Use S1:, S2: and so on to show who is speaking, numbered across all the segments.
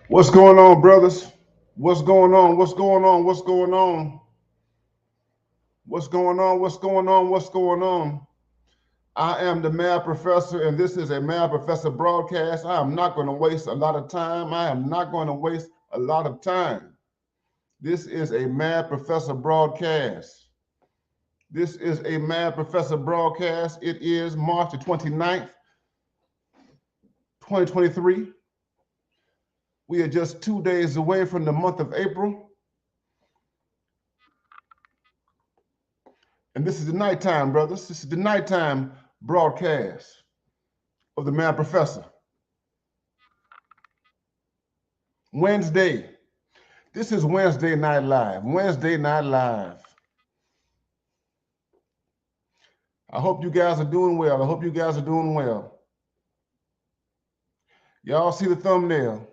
S1: What's going on, brothers? What's going on? What's going on? What's going on? What's going on? What's going on? What's going on? I am the Mad Professor, and this is a Mad Professor broadcast. I am not going to waste a lot of time. I am not going to waste a lot of time. This is a Mad Professor broadcast. This is a Mad Professor broadcast. It is March the 29th, 2023. We are just 2 days away from the month of April. And this is the nighttime, brothers. This is the nighttime broadcast of the Mad Professor. Wednesday. This is Wednesday Night Live. Wednesday Night Live. I hope you guys are doing well. I hope you guys are doing well. Y'all see the thumbnail.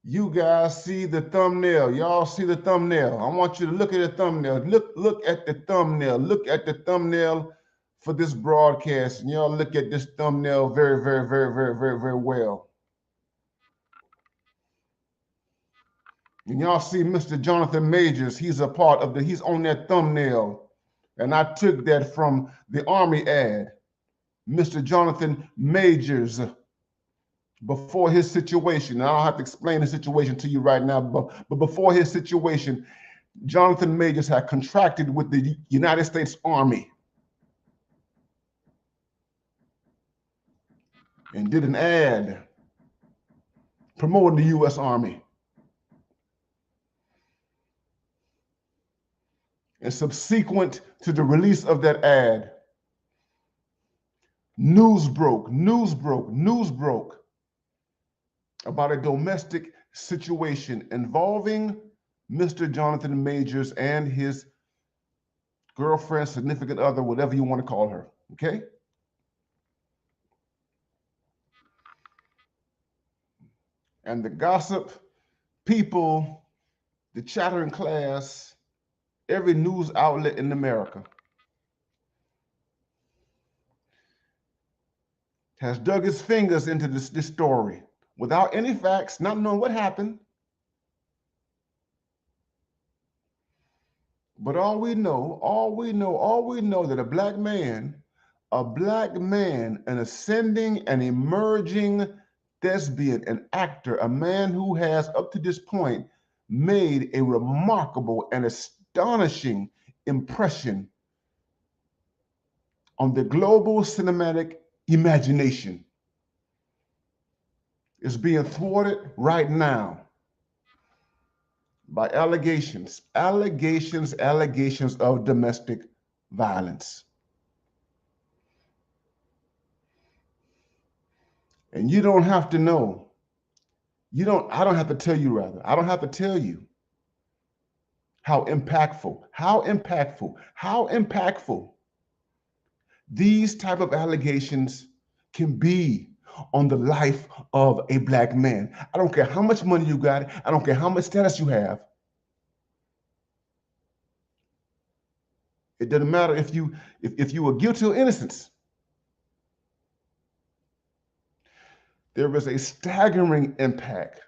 S1: You guys see the thumbnail. Y'all see the thumbnail. I want you to look at the thumbnail. Look at the thumbnail. Look at the thumbnail for this broadcast. And y'all look at this thumbnail very, very, very, very, very, very well. And y'all see Mr. Jonathan Majors. He's on that thumbnail. And I took that from the Army ad. Mr. Jonathan Majors, before his situation. I don't have to explain the situation to you right now, but before his situation, Jonathan Majors had contracted with the United States Army and did an ad promoting the U.S. Army. And subsequent to the release of that ad, news broke about a domestic situation involving Mr. Jonathan Majors and his girlfriend, significant other, whatever you want to call her, okay? And the gossip people, the chattering class, every news outlet in America has dug its fingers into this story without any facts, not knowing what happened. But all we know that a black man, an ascending and emerging thespian, an actor, a man who has up to this point made a remarkable and astonishing impression on the global cinematic imagination, is being thwarted right now by allegations of domestic violence. And you don't have to know. I don't have to tell you, rather. I don't have to tell you how impactful these type of allegations can be on the life of a black man. I don't care how much money you got. I don't care how much status you have. It doesn't matter if you are guilty or innocent. There is a staggering impact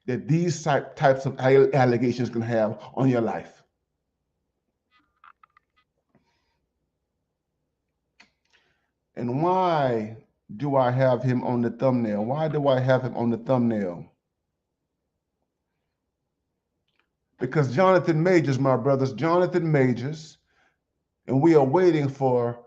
S1: that these types of allegations can have on your life. And why do I have him on the thumbnail? Why do I have him on the thumbnail? Because Jonathan Majors, my brothers, Jonathan Majors, and we are waiting for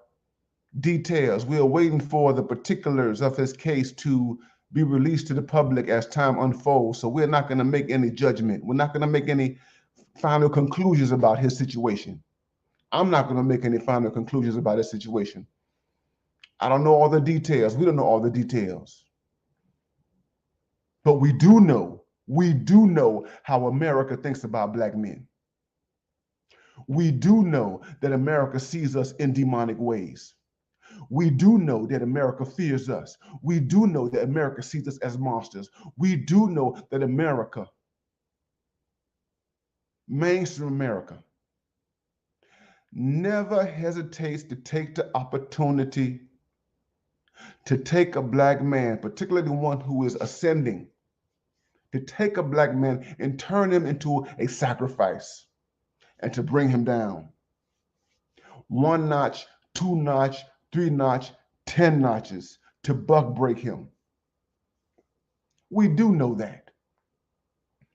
S1: details. We are waiting for the particulars of his case to be released to the public as time unfolds. So we're not going to make any judgment. We're not going to make any final conclusions about his situation. I'm not going to make any final conclusions about his situation. I don't know all the details. We don't know all the details. But we do know how America thinks about black men. We do know that America sees us in demonic ways. We do know that America fears us. We do know that America sees us as monsters. We do know that America, mainstream America, never hesitates to take the opportunity to take a black man, particularly one who is ascending, to take a black man and turn him into a sacrifice and to bring him down. 1 notch, 2 notch, 3 notch, 10 notches to buck break him. We do know that.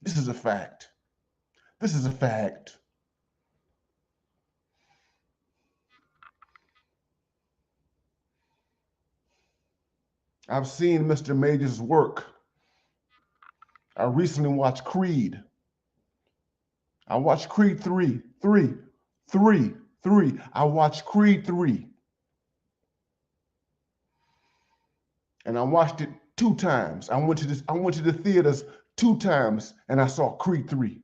S1: This is a fact. This is a fact. I've seen Mr. Majors' work. I recently watched Creed. I watched Creed 3. I watched Creed 3. And I watched it 2 times. I went to the theaters 2 times and I saw Creed 3.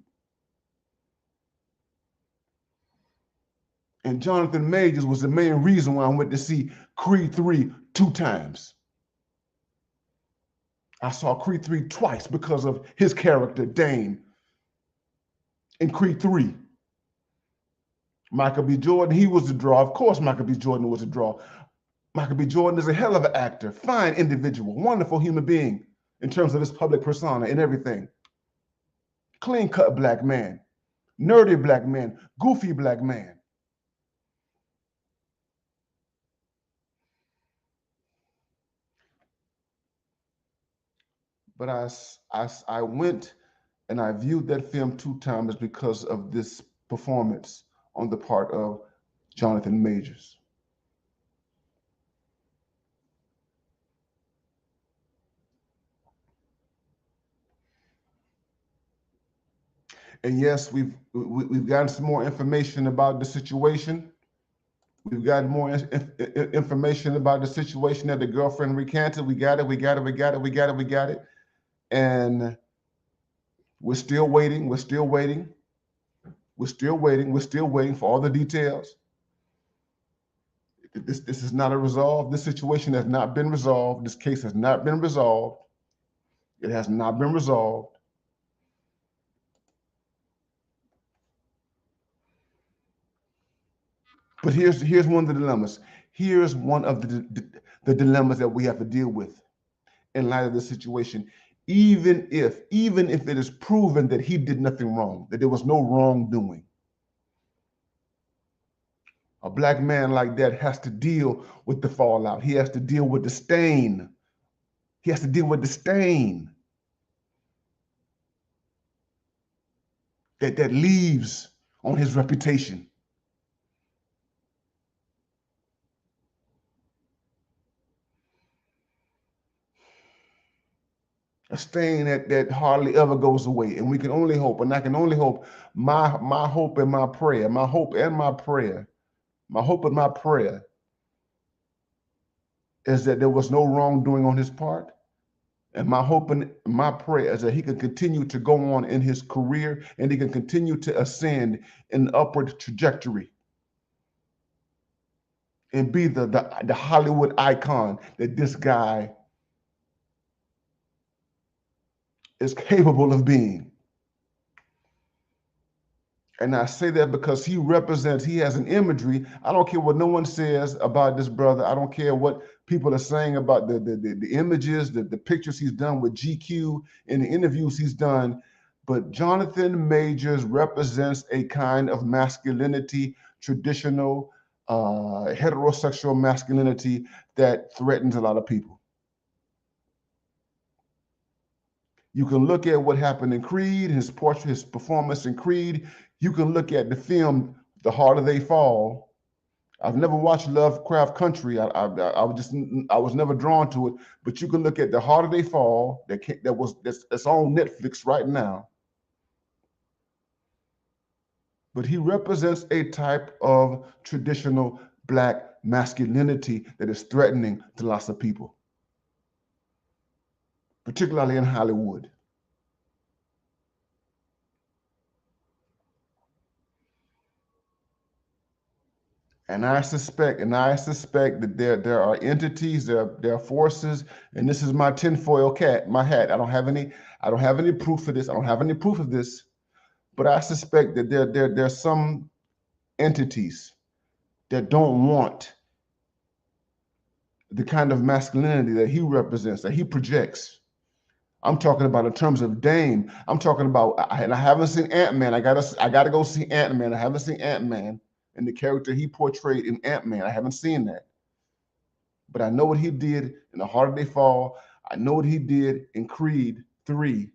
S1: And Jonathan Majors was the main reason why I went to see Creed 3 2 times. I saw Creed 3 twice because of his character, Dane, in Creed 3. Michael B. Jordan, he was the draw. Of course, Michael B. Jordan was a draw. Michael B. Jordan is a hell of an actor, fine individual, wonderful human being in terms of his public persona and everything. Clean-cut black man, nerdy black man, goofy black man. But I went and I viewed that film 2 times because of this performance on the part of Jonathan Majors. And yes, we've gotten some more information about the situation. We've got more information about the situation that the girlfriend recanted. We got it. And we're still waiting. We're still waiting for all the details. This is not a resolve. This situation has not been resolved. This case has not been resolved. It has not been resolved. But here's one of the dilemmas. Here's one of the dilemmas that we have to deal with in light of this situation. Even if it is proven that he did nothing wrong, that there was no wrongdoing, a black man like that has to deal with the fallout. He has to deal with the stain. He has to deal with the stain that leaves on his reputation. A stain that hardly ever goes away. And we can only hope, and I can only hope, my hope and my prayer, my hope and my prayer is that there was no wrongdoing on his part. And my hope and my prayer is that he can continue to go on in his career and he can continue to ascend in an upward trajectory and be the Hollywood icon that this guy is capable of being. And I say that because he has an imagery. I don't care what no one says about this brother. I don't care what people are saying about the images, the pictures he's done with GQ and the interviews he's done. But Jonathan Majors represents a kind of masculinity, traditional heterosexual masculinity that threatens a lot of people. You can look at what happened in Creed, his performance in Creed. You can look at the film, The Harder They Fall. I've never watched Lovecraft Country. I was never drawn to it. But you can look at The Harder They Fall. That's on Netflix right now. But he represents a type of traditional black masculinity that is threatening to lots of people, particularly in Hollywood. And I suspect that there are entities, there are forces, and this is my tinfoil hat. I don't have any proof of this. I don't have any proof of this, but I suspect that there are some entities that don't want the kind of masculinity that he represents, that he projects. I'm talking about in terms of Dame. I'm talking about, and I haven't seen Ant-Man. I gotta go see Ant-Man. I haven't seen Ant-Man and the character he portrayed in Ant-Man. I haven't seen that. But I know what he did in The Harder They Fall. I know what he did in Creed 3.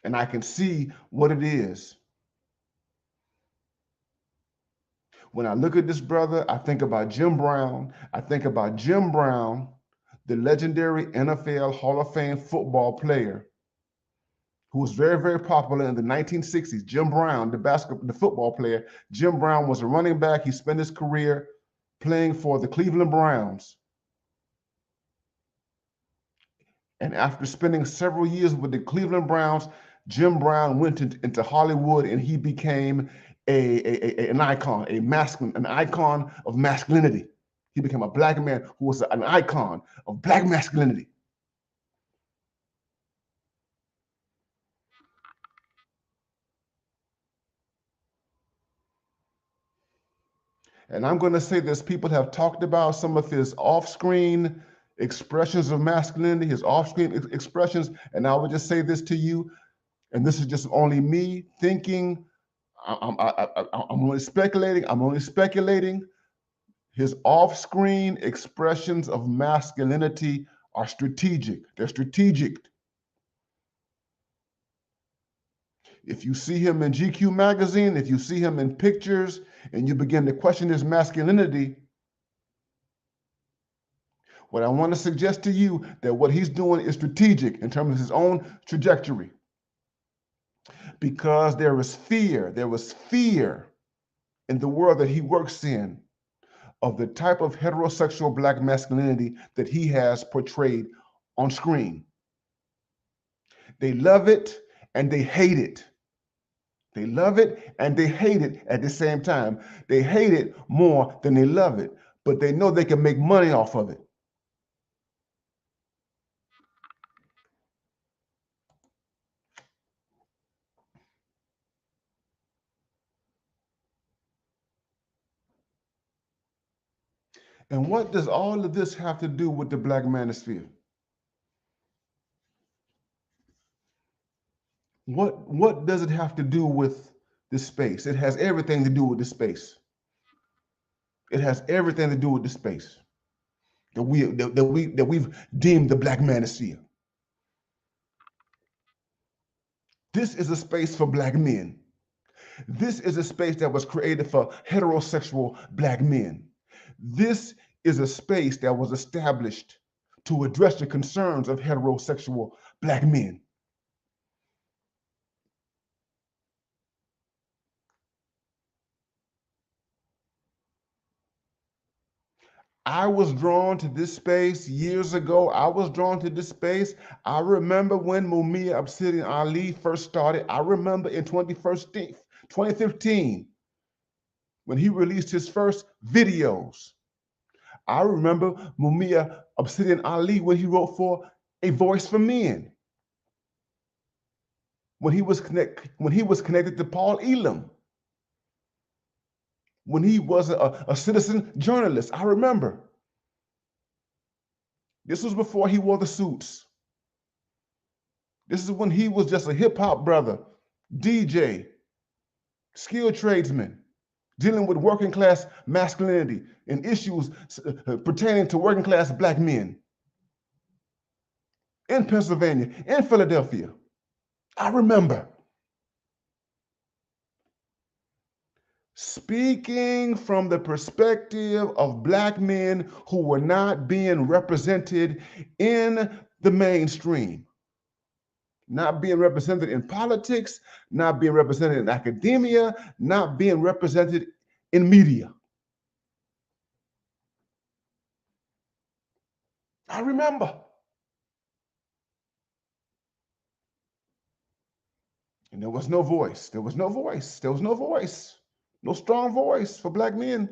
S1: And I can see what it is. When I look at this brother, I think about Jim Brown. I think about Jim Brown, the legendary NFL Hall of Fame football player who was very, very popular in the 1960s. Jim Brown, the football player. Jim Brown was a running back. He spent his career playing for the Cleveland Browns. And after spending several years with the Cleveland Browns, Jim Brown went into Hollywood and he became an icon, an icon of masculinity. He became a black man who was an icon of black masculinity. And I'm going to say this, people have talked about some of his off-screen expressions of masculinity, his off-screen expressions, and I would just say this to you, and this is just only me thinking, I'm only speculating, his off-screen expressions of masculinity are strategic. They're strategic. If you see him in GQ magazine, if you see him in pictures, and you begin to question his masculinity, what I want to suggest to you that what he's doing is strategic in terms of his own trajectory. Because there was fear in the world that he works in of the type of heterosexual black masculinity that he has portrayed on screen. They love it and they hate it. They love it and they hate it at the same time. They hate it more than they love it, but they know they can make money off of it. And what does all of this have to do with the Black Manosphere? What does it have to do with this space? It has everything to do with this space. It has everything to do with the space that we've deemed the Black Manosphere. This is a space for black men. This is a space that was created for heterosexual black men. This is a space that was established to address the concerns of heterosexual black men. I was drawn to this space years ago. I was drawn to this space. I remember when Mumia Obsidian Ali first started. I remember in 2015, when he released his first videos. I remember Mumia Obsidian Ali when he wrote for A Voice for Men. When he was connected to Paul Elam. When he was a citizen journalist. I remember. This was before he wore the suits. This is when he was just a hip hop brother, DJ, skilled tradesman, dealing with working class masculinity and issues pertaining to working class black men in Pennsylvania, in Philadelphia. I remember. Speaking from the perspective of black men who were not being represented in the mainstream. Not being represented in politics, not being represented in academia, not being represented in media. I remember. And there was no voice. There was no voice. There was no voice. No strong voice for black men.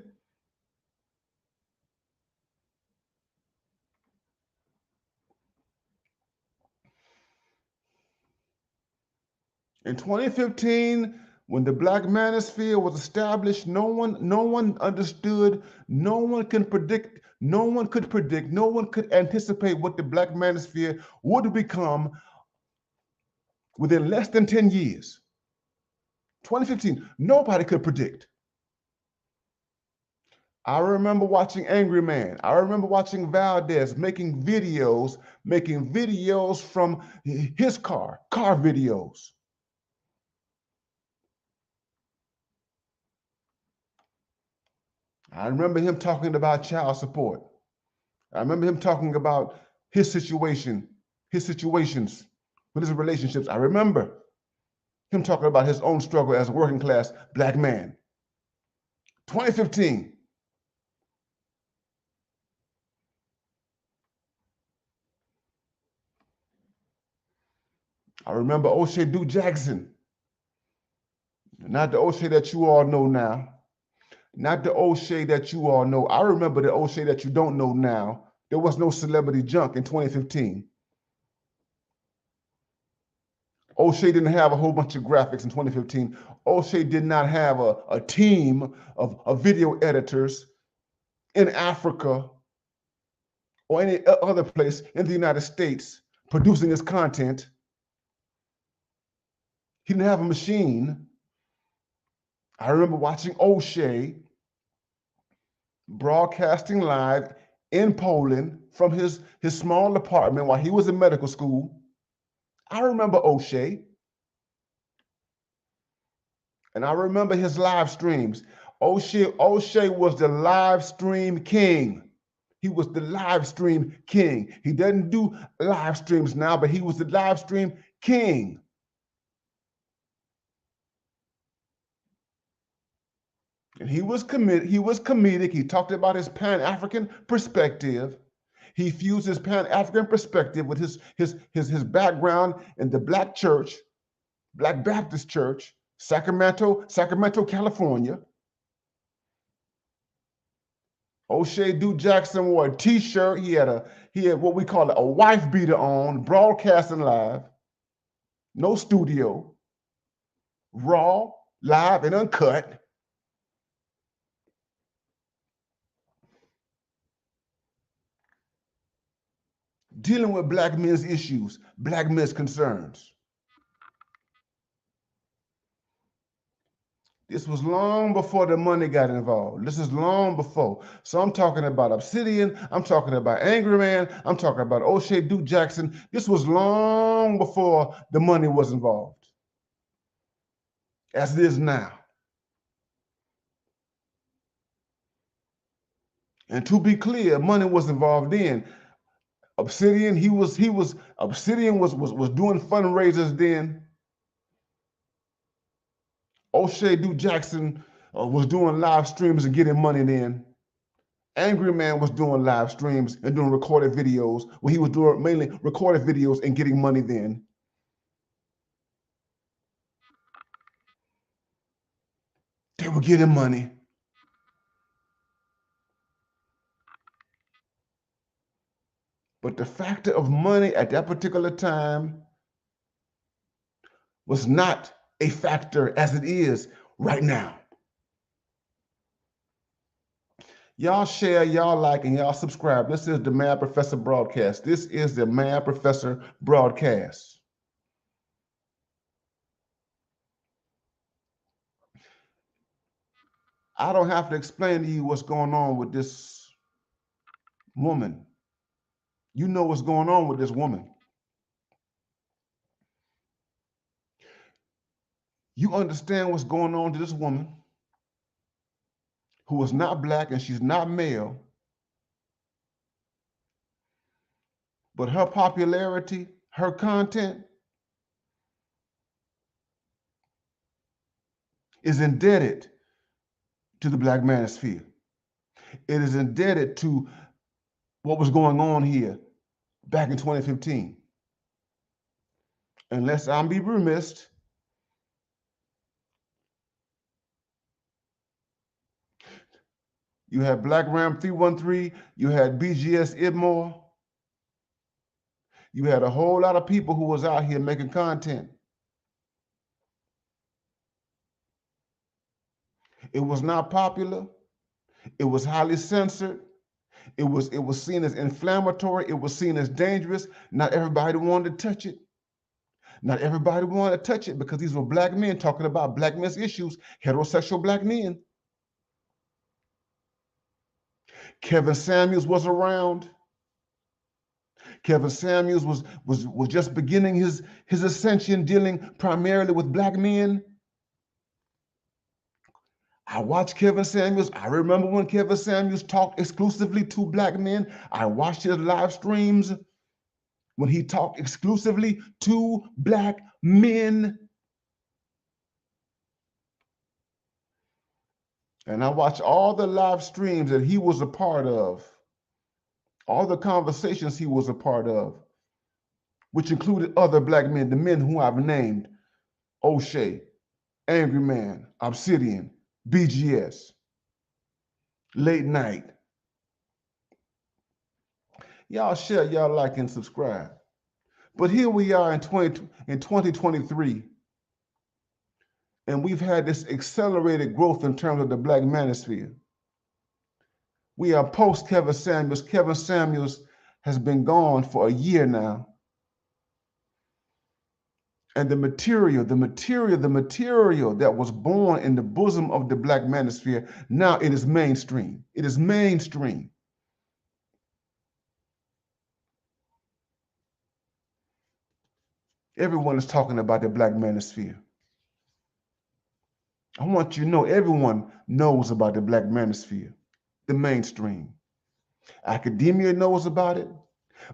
S1: In 2015, When the Black Manosphere was established, no one understood, no one could predict, no one could anticipate what the Black Manosphere would become within less than 10 years. 2015, nobody could predict. I remember watching Angry Man. I remember watching Valdez making videos from his car videos. I remember him talking about child support. I remember him talking about his situations with his relationships. I remember him talking about his own struggle as a working class Black man. 2015. I remember O'Shea Duke Jackson. Not the O'Shea that you all know now. Not the O'Shea that you all know. I remember the O'Shea that you don't know now. There was no celebrity junk in 2015. O'Shea didn't have a whole bunch of graphics in 2015. O'Shea did not have a team of video editors in Africa or any other place in the United States producing his content. He didn't have a machine. I remember watching O'Shea broadcasting live in Poland from his small apartment while he was in medical school. I remember O'Shea. And I remember his live streams. O'Shea was the live stream king. He was the live stream king. He doesn't do live streams now, but he was the live stream king. And he was comedic. He talked about his Pan-African perspective. He fused his Pan-African perspective with his background in the Black church, Black Baptist church, Sacramento, California. O'Shea Duke Jackson wore a t-shirt. He had what we call a wife beater on, broadcasting live. No studio. Raw, live, and uncut. Dealing with Black men's issues, Black men's concerns. This was long before the money got involved. This is long before. So I'm talking about Obsidian. I'm talking about Angry Man. I'm talking about O'Shea Duke Jackson. This was long before the money was involved, as it is now. And to be clear, money was involved then. Obsidian, Obsidian was doing fundraisers then. O'Shea Duke Jackson was doing live streams and getting money then. Angry Man was doing live streams and doing recorded videos. Well, he was doing mainly recorded videos and getting money then. They were getting money. But the factor of money at that particular time was not a factor as it is right now. Y'all share, y'all like, and y'all subscribe. This is the Mad Professor broadcast. This is the Mad Professor broadcast. I don't have to explain to you what's going on with this woman. You know what's going on with this woman. You understand what's going on to this woman who is not Black and she's not male, but her popularity, her content is indebted to the Black Manosphere. It is indebted to what was going on here back in 2015. Unless I'm be remiss, you had Black Ram 313, you had BGS Idmore, you had a whole lot of people who was out here making content. It was not popular. It was highly censored. It was seen as inflammatory. It was seen as dangerous. Not everybody wanted to touch it. Not everybody wanted to touch it because these were black men talking about black men's issues, heterosexual black men. Kevin Samuels was around. Kevin Samuels was just beginning his ascension, dealing primarily with black men. I watched Kevin Samuels. I remember when Kevin Samuels talked exclusively to black men. I watched his live streams when he talked exclusively to black men. And I watched all the live streams that he was a part of, all the conversations he was a part of, which included other black men, the men who I've named: O'Shea, Angry Man, Obsidian, BGS, Late Night. Y'all share, y'all like, and subscribe. But here we are in 2023, and we've had this accelerated growth in terms of the Black Manosphere. We are post Kevin Samuels. Kevin Samuels has been gone for a year now. And the material that was born in the bosom of the Black Manosphere, now it is mainstream. It is mainstream. Everyone is talking about the Black Manosphere. I want you to know everyone knows about the Black Manosphere, the mainstream. Academia knows about it.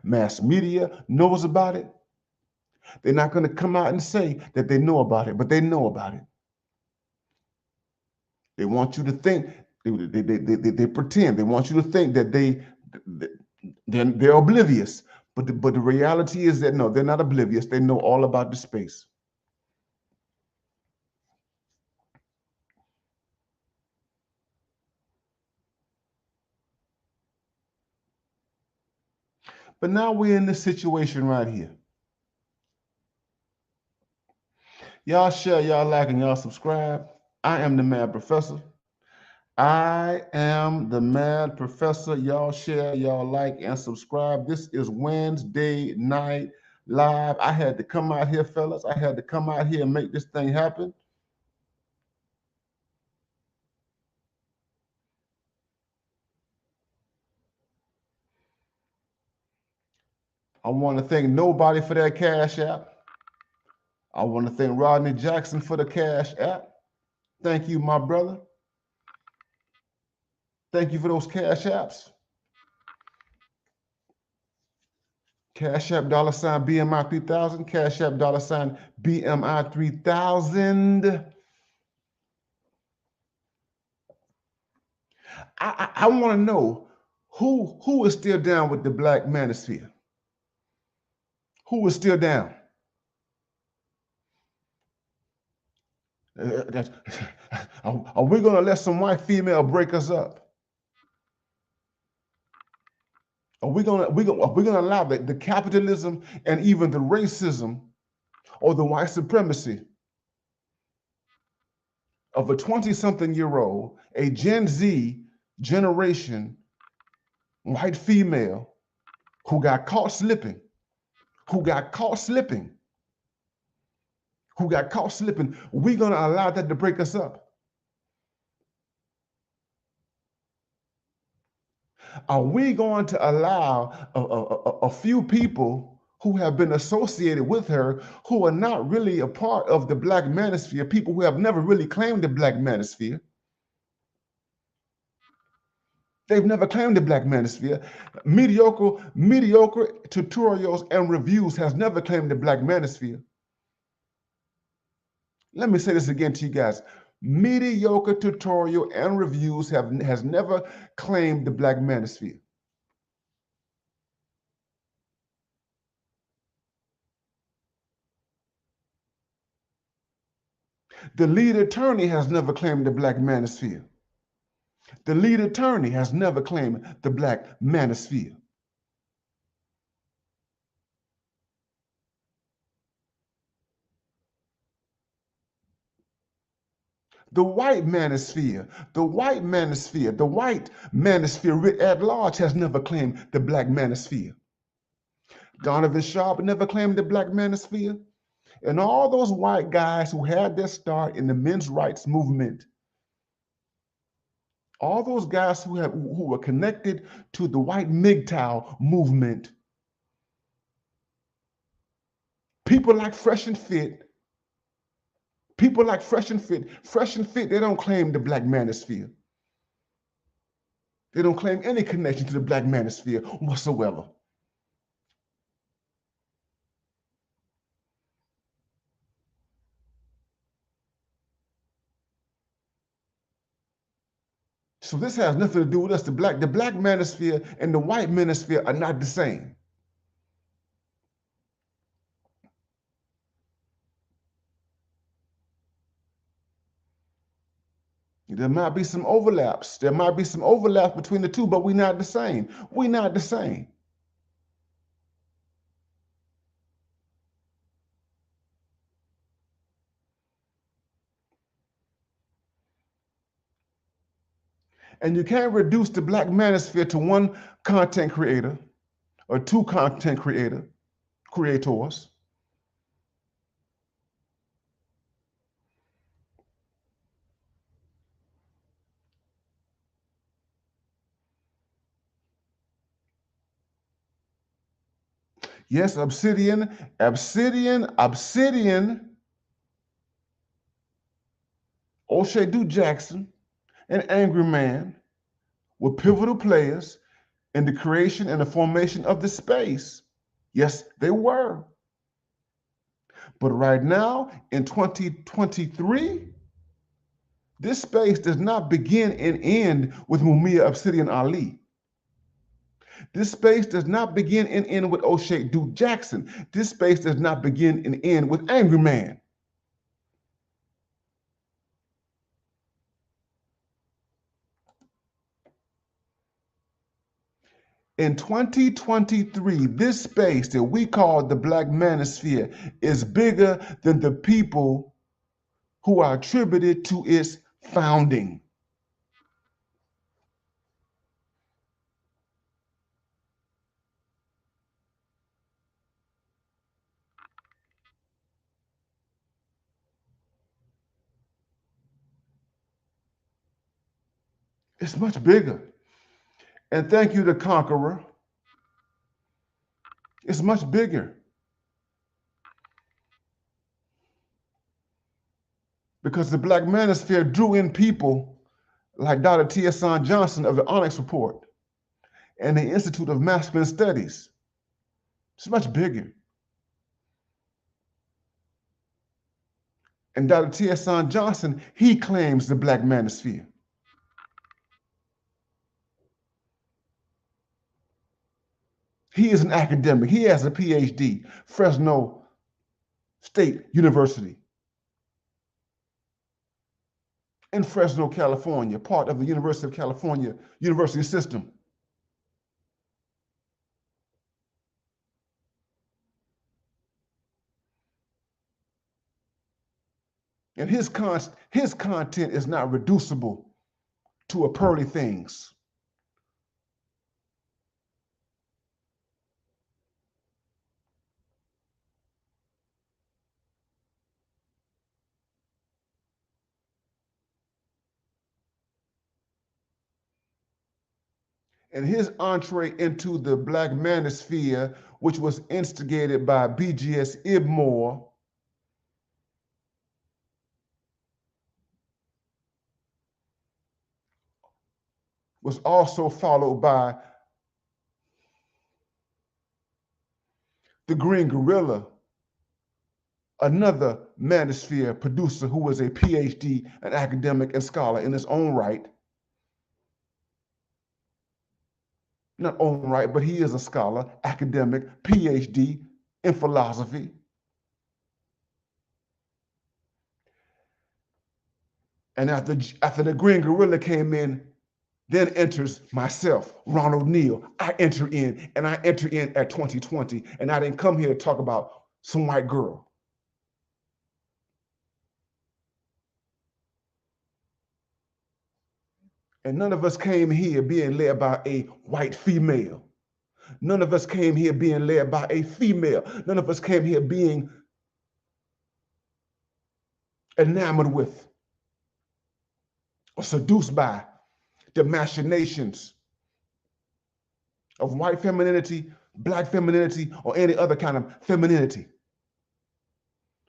S1: Mass media knows about it. They're not going to come out and say that they know about it, but they know about it. They want you to think, they pretend, they want you to think that they're oblivious. But the reality is that no, they're not oblivious. They know all about the space. But now we're in this situation right here. Y'all share, y'all like, and y'all subscribe. I am the Mad Professor. I am the Mad Professor. Y'all share, y'all like, and subscribe. This is Wednesday night live. I had to come out here, fellas. I had to come out here and make this thing happen. I want to thank nobody for that Cash App. I want to thank Rodney Jackson for the Cash App. Thank you, my brother. Thank you for those Cash Apps. Cash App $ BMI 3000. Cash App $ BMI 3000. I want to know who is still down with the Black Manosphere. Who is still down? Are we going to let some white female break us up? Are we going to allow the capitalism and even the racism or the white supremacy of a 20-something-year-old, a Gen Z generation white female who got caught slipping, we're going to allow that to break us up? Are we going to allow a few people who have been associated with her, who are not really a part of the Black Manosphere, people who have never really claimed the Black Manosphere? They've never claimed the Black Manosphere. Mediocre tutorials and reviews has never claimed the Black Manosphere. Let me say this again to you guys. Mediocre tutorial and reviews has never claimed the Black Manosphere. The lead attorney has never claimed the Black Manosphere. The lead attorney has never claimed the Black Manosphere. The white manosphere, the white manosphere, the white manosphere writ at large has never claimed the black manosphere. Donovan Sharp never claimed the black manosphere. And all those white guys who had their start in the men's rights movement, all those guys who were connected to the white MGTOW movement, people like Fresh and Fit, they don't claim the black manosphere. They don't claim any connection to the black manosphere whatsoever. So this has nothing to do with us. The black manosphere and the white manosphere are not the same. There might be some overlaps. There might be some overlaps between the two, but we're not the same. We're not the same. And you can't reduce the black manosphere to one content creator or two content creators. Yes, Obsidian, O'Shea Du Jackson, and Angry Man were pivotal players in the creation and the formation of the space. Yes, they were. But right now, in 2023, this space does not begin and end with Mumia Obsidian Ali. This space does not begin and end with O'Shea Du Jackson. This space does not begin and end with Angry Man. In 2023, this space that we call the Black Manosphere is bigger than the people who are attributed to its founding. It's much bigger. And thank you to Conqueror. It's much bigger. Because the Black Manosphere drew in people like Dr. T.S. Johnson of the Onyx Report and the Institute of Masculine Studies. It's much bigger. And Dr. T.S. Johnson, he claims the Black Manosphere. He is an academic. He has a PhD, Fresno State University in Fresno, California, part of the University of California university system. And his content is not reducible to a pearly things. And his entree into the Black Manosphere, which was instigated by BGS Ibmore, was also followed by the Green Gorilla, another Manosphere producer who was a PhD, an academic and scholar in his own right. Not own right, but he is a scholar, academic, PhD in philosophy. And after the Green Gorilla came in, then enters myself, Ronald Neal. I enter in at 2020, and I didn't come here to talk about some white girl. And none of us came here being led by a white female. None of us came here being led by a female. None of us came here being enamored with or seduced by the machinations of white femininity, black femininity, or any other kind of femininity.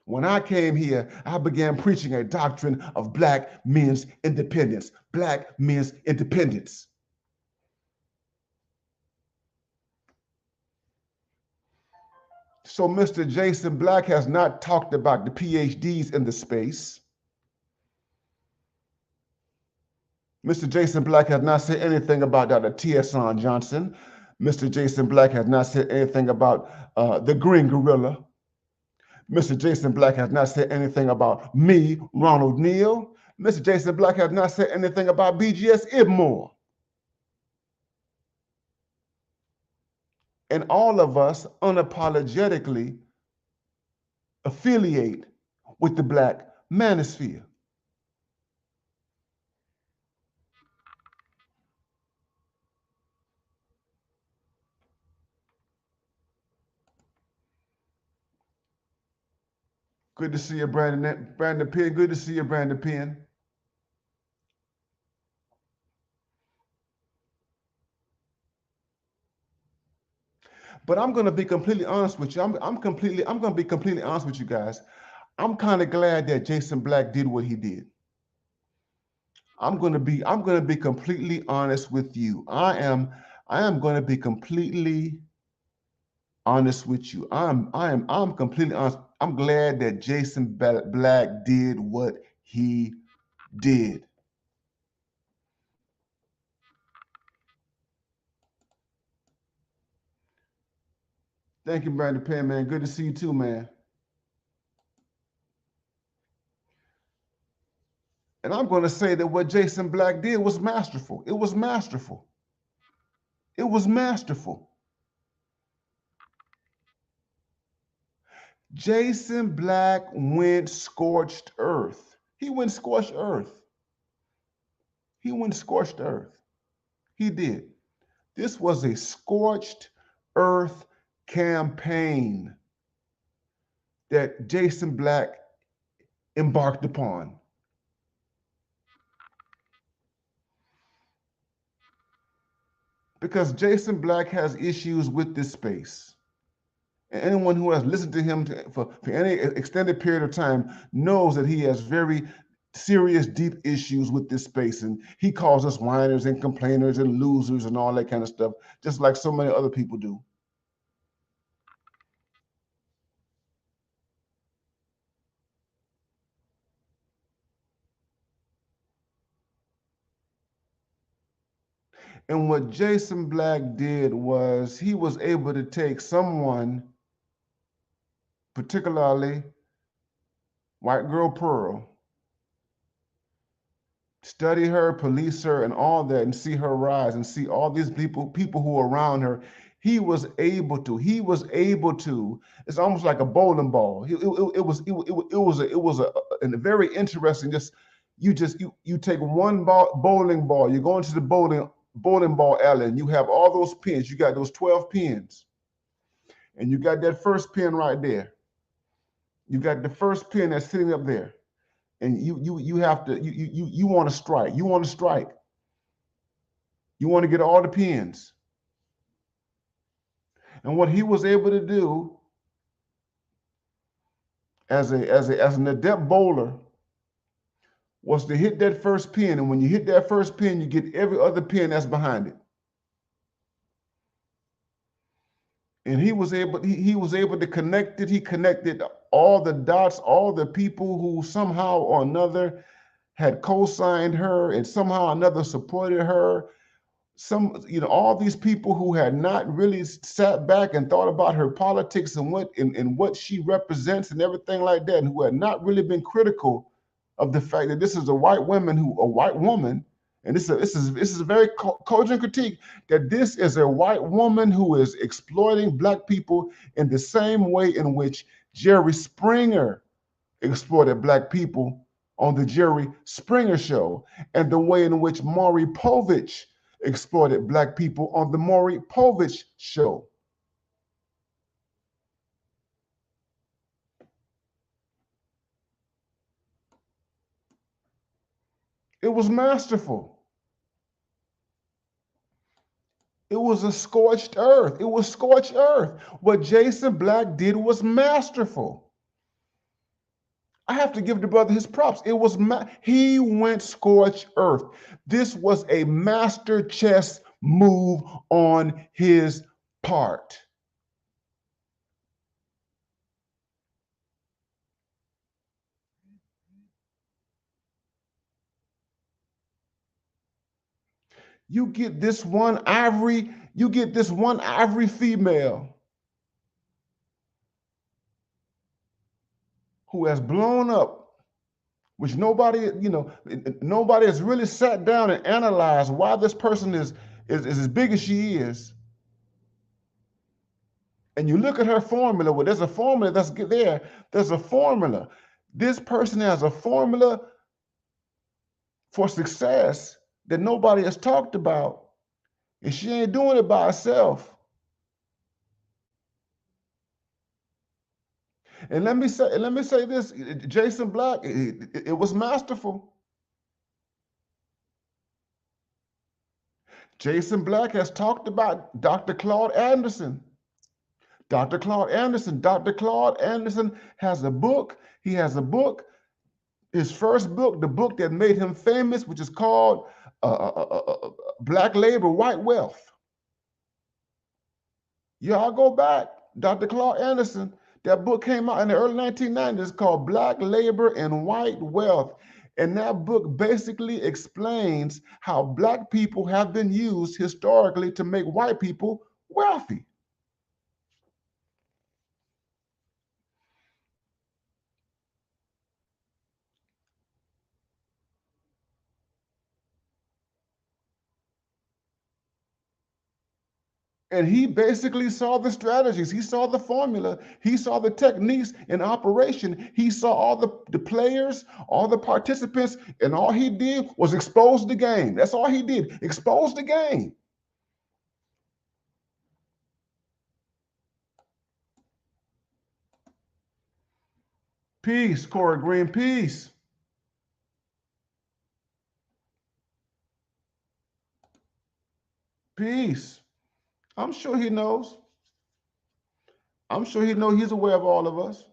S1: When I came here, I began preaching a doctrine of black men's independence, black men's independence. So Mr. Jason Black has not talked about the PhDs in the space. Mr. Jason Black has not said anything about Dr. T.S. Johnson. Mr. Jason Black has not said anything about the Green Gorilla. Mr. Jason Black has not said anything about me, Ronald Neal. Mr. Jason Black has not said anything about BGS Ibmore. And all of us unapologetically affiliate with the Black Manosphere. Good to see you, Brandon Penn. Good to see you, Brandon Penn. But I'm going to be completely honest with you. I'm going to be completely honest with you guys. I'm kind of glad that Jason Black did what he did. I'm going to be completely honest with you. I am going to be completely honest with you. I'm completely honest. I'm glad that Jason Black did what he did. Thank you, Brandon Penn, man. Good to see you too, man. And I'm going to say that what Jason Black did was masterful. It was masterful. It was masterful. Jason Black went scorched earth. He went scorched earth. He went scorched earth. He did. This was a scorched earth campaign that Jason Black embarked upon. Because Jason Black has issues with this space. And anyone who has listened to him for any extended period of time knows that he has very serious, deep issues with this space. And he calls us whiners and complainers and losers and all that kind of stuff, just like so many other people do. And what Jason Black did was he was able to take someone, particularly White Girl Pearl, study her, police her, and all that, and see her rise, and see all these people who are around her. He was able to. It's almost like a bowling ball. It was a very interesting. You take one bowling ball. You go into the bowling ball alley, and you have all those pins. You got those 12 pins, and you got that first pin right there. You got the first pin that's sitting up there. And you want to strike. You want to strike. You want to get all the pins. And what he was able to do as an adept bowler was to hit that first pin. And when you hit that first pin, you get every other pin that's behind it. And he was able to connect it. He connected all the dots, all the people who somehow or another had co-signed her and somehow or another supported her. All these people who had not really sat back and thought about her politics and what she represents and everything like that, and who had not really been critical of the fact that this is a white woman, and this is a very cogent critique, that this is a white woman who is exploiting Black people in the same way in which Jerry Springer exploited Black people on the Jerry Springer Show, and the way in which Maury Povich exploited Black people on the Maury Povich Show. It was masterful. It was a scorched earth. It was scorched earth. What Jason Black did was masterful. I have to give the brother his props. It was he went scorched earth. This was a master chess move on his part. You get this one ivory female who has blown up, which nobody has really sat down and analyzed why this person is as big as she is. And you look at her formula, well, there's a formula that's there. There's a formula. This person has a formula for success that nobody has talked about. And she ain't doing it by herself. And let me say this, Jason Black, it was masterful. Jason Black has talked about Dr. Claude Anderson. Dr. Claude Anderson has a book. He has a book, his first book, the book that made him famous, which is called Black Labor, White Wealth. Y'all go back, Dr. Claude Anderson, that book came out in the early 1990s called Black Labor and White Wealth. And that book basically explains how Black people have been used historically to make white people wealthy. And he basically saw the strategies. He saw the formula. He saw the techniques in operation. He saw all the players, all the participants, and all he did was expose the game. That's all he did, expose the game. Peace, Corey Green, peace. Peace. I'm sure he knows. I'm sure he knows. He's aware of all of us.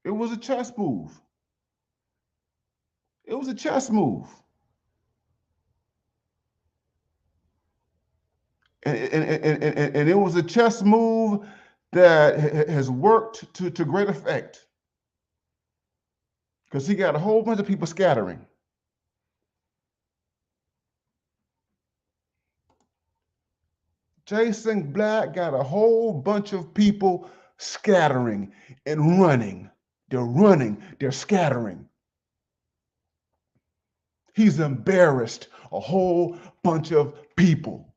S1: It was a chess move. It was a chess move. And it was a chess move that has worked to great effect. Because he got a whole bunch of people scattering. Jason Black got a whole bunch of people scattering and running. They're scattering. He's embarrassed a whole bunch of people.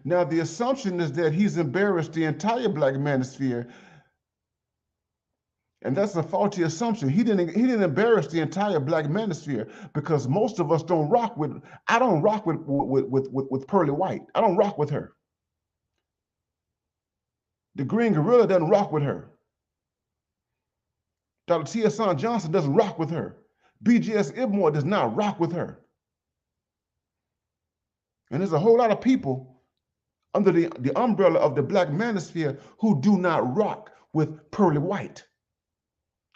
S1: Now, the assumption is that he's embarrassed the entire Black manosphere, and that's a faulty assumption. He didn't embarrass the entire Black manosphere, because most of us don't rock with. I don't rock with Pearly White. I don't rock with her. The Green Gorilla doesn't rock with her. Dr. T.S. Johnson doesn't rock with her. BGS Ibmore does not rock with her. And there's a whole lot of people under the umbrella of the Black manosphere who do not rock with Pearly White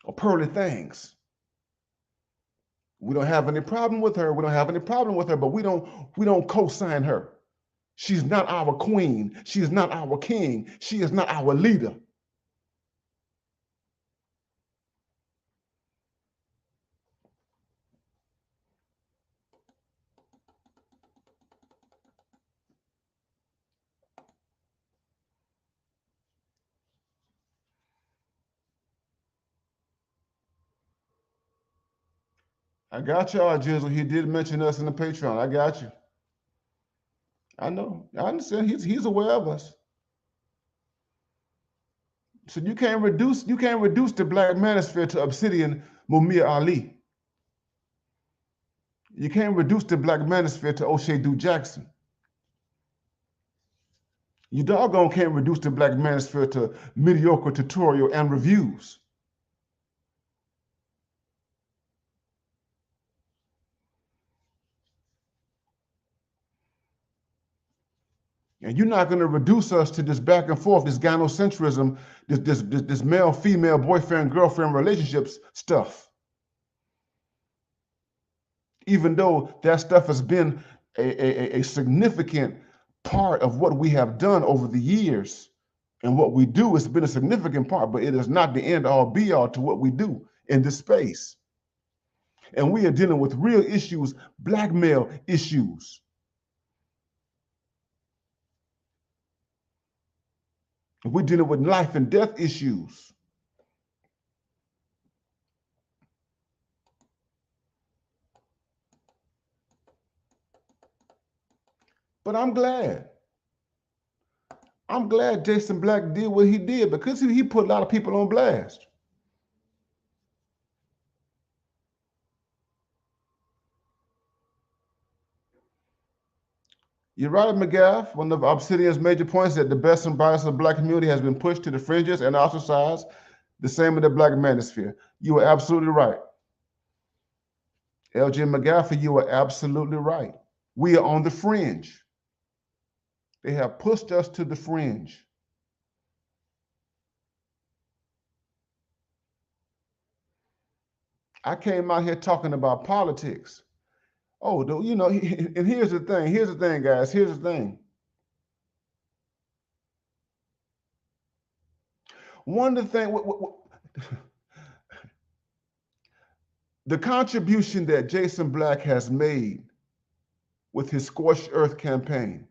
S1: or Pearly Things. We don't have any problem with her. We don't have any problem with her, but we don't co-sign her. She's not our queen. She is not our king. She is not our leader. I got y'all, Jizzle. He did mention us in the Patreon. I got you. I know. I understand. He's aware of us. So you can't reduce the Black Manosphere to Obsidian Mumia Ali. You can't reduce the Black Manosphere to O'Shea Du Jackson. You doggone can't reduce the Black Manosphere to mediocre tutorial and reviews. And you're not going to reduce us to this back and forth, this gynocentrism, this male-female boyfriend-girlfriend relationships stuff. Even though that stuff has been a significant part of what we have done over the years and what we do, it's been a significant part, but it is not the end all be all to what we do in this space. And we are dealing with real issues, blackmail issues. We're dealing with life and death issues. But I'm glad. I'm glad Jason Black did what he did because he put a lot of people on blast. You're right, McGaff. One of Obsidian's major points is that the best and brightest of the Black community has been pushed to the fringes and ostracized. The same in the Black Manosphere. You are absolutely right. LJ McGaffey, you are absolutely right. We are on the fringe. They have pushed us to the fringe. I came out here talking about politics. Oh, and here's the thing. Here's the thing, guys. Here's the thing. One of the things, the contribution that Jason Black has made with his Scorched Earth campaign,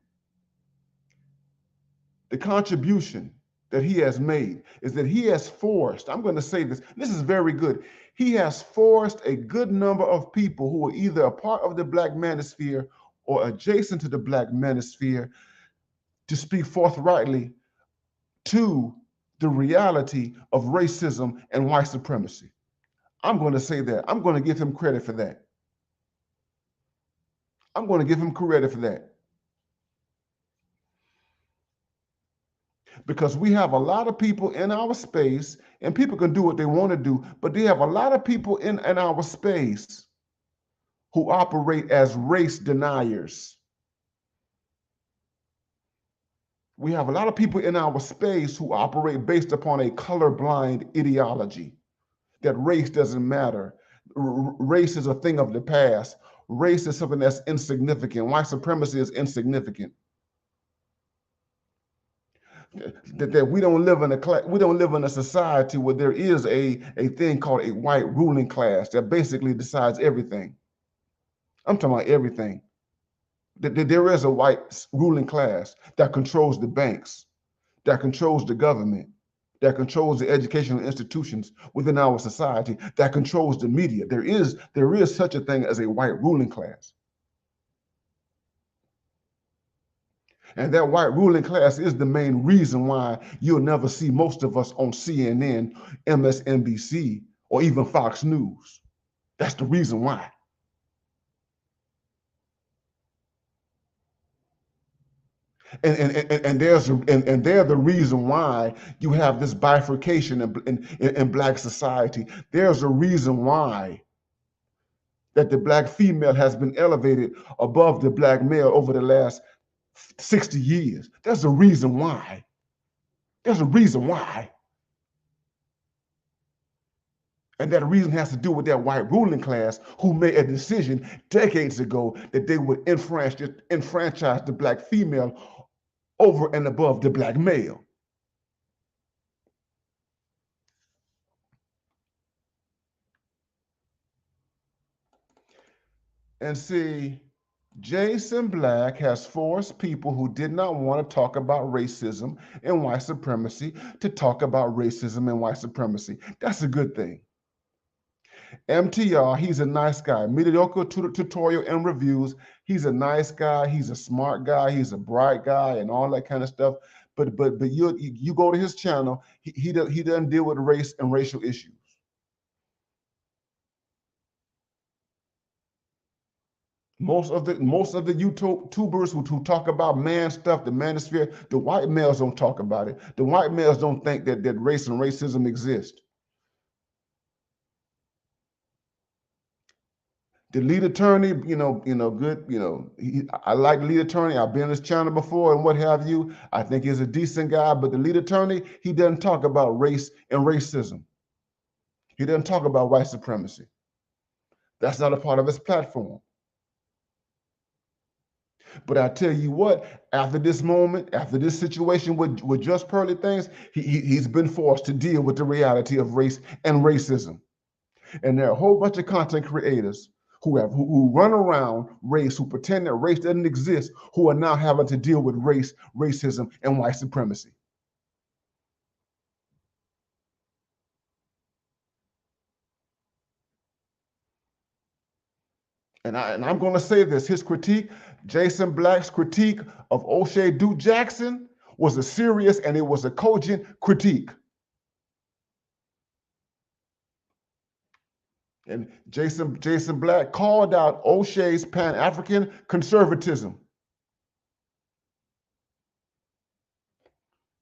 S1: the contribution that he has made is that he has forced, I'm going to say this is very good. He has forced a good number of people who are either a part of the Black Manosphere or adjacent to the Black Manosphere to speak forthrightly to the reality of racism and white supremacy. I'm going to say that. I'm going to give him credit for that. I'm going to give him credit for that. Because we have a lot of people in our space, and people can do what they want to do, but they have a lot of people in our space who operate as race deniers. We have a lot of people in our space who operate based upon a colorblind ideology that race doesn't matter. Race is a thing of the past. Race is something that's insignificant. White supremacy is insignificant. That we don't live in a society where there is a thing called a white ruling class that basically decides everything. I'm talking about everything. That there is a white ruling class that controls the banks, that controls the government, that controls the educational institutions within our society, that controls the media. There is such a thing as a white ruling class. And that white ruling class is the main reason why you'll never see most of us on CNN, MSNBC, or even Fox News. That's the reason why. And they're the reason why you have this bifurcation in Black society. There's a reason why that the Black female has been elevated above the Black male over the last 60 years. There's a reason why. There's a reason why. And that reason has to do with that white ruling class who made a decision decades ago that they would enfranchise the Black female over and above the Black male. And see, Jason Black has forced people who did not want to talk about racism and white supremacy to talk about racism and white supremacy. That's a good thing. MTR, he's a nice guy. Mediocre tutorial and reviews. He's a nice guy. He's a smart guy. He's a bright guy and all that kind of stuff. But you go to his channel, he doesn't deal with race and racial issues. Most of the YouTubers who talk about man stuff, the manosphere, the white males don't talk about it. The white males don't think that race and racism exist. The lead attorney, good, I like the lead attorney. I've been on his channel before and what have you. I think he's a decent guy, but the lead attorney, he doesn't talk about race and racism. He doesn't talk about white supremacy. That's not a part of his platform. But I tell you what, after this moment, after this situation with Just Pearly Things, he's been forced to deal with the reality of race and racism. And there are a whole bunch of content creators who run around race, who pretend that race doesn't exist, who are now having to deal with race, racism, and white supremacy. And I'm going to say this: his critique, Jason Black's critique of O'Shea Duke Jackson, was a serious and it was a cogent critique. And Jason Black called out O'Shea's Pan-African conservatism.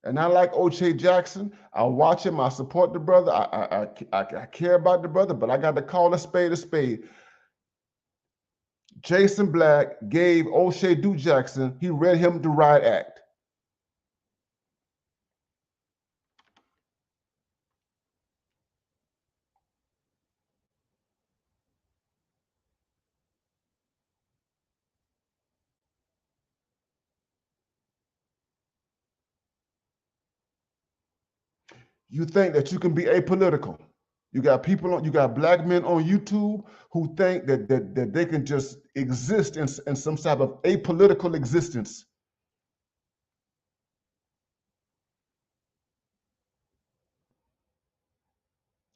S1: And I like O'Shea Jackson. I watch him. I support the brother. I care about the brother, but I got to call a spade a spade. Jason Black gave O'Shea Duke Jackson, he read him the riot act. You think that you can be apolitical. You got black men on YouTube who think that they can just exist in some type of apolitical existence.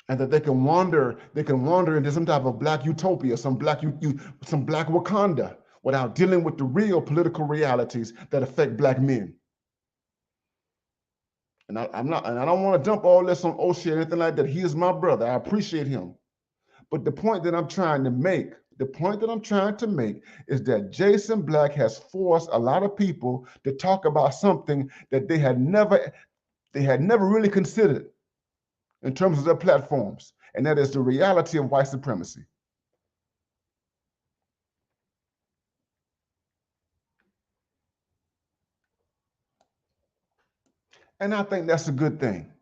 S1: And that they can wander into some type of black utopia, some black Wakanda, without dealing with the real political realities that affect black men. And I don't want to dump all this on O'Shea or anything like that. He is my brother. I appreciate him. But the point that I'm trying to make is that Jason Black has forced a lot of people to talk about something that they had never really considered in terms of their platforms, and that is the reality of white supremacy. And I think that's a good thing.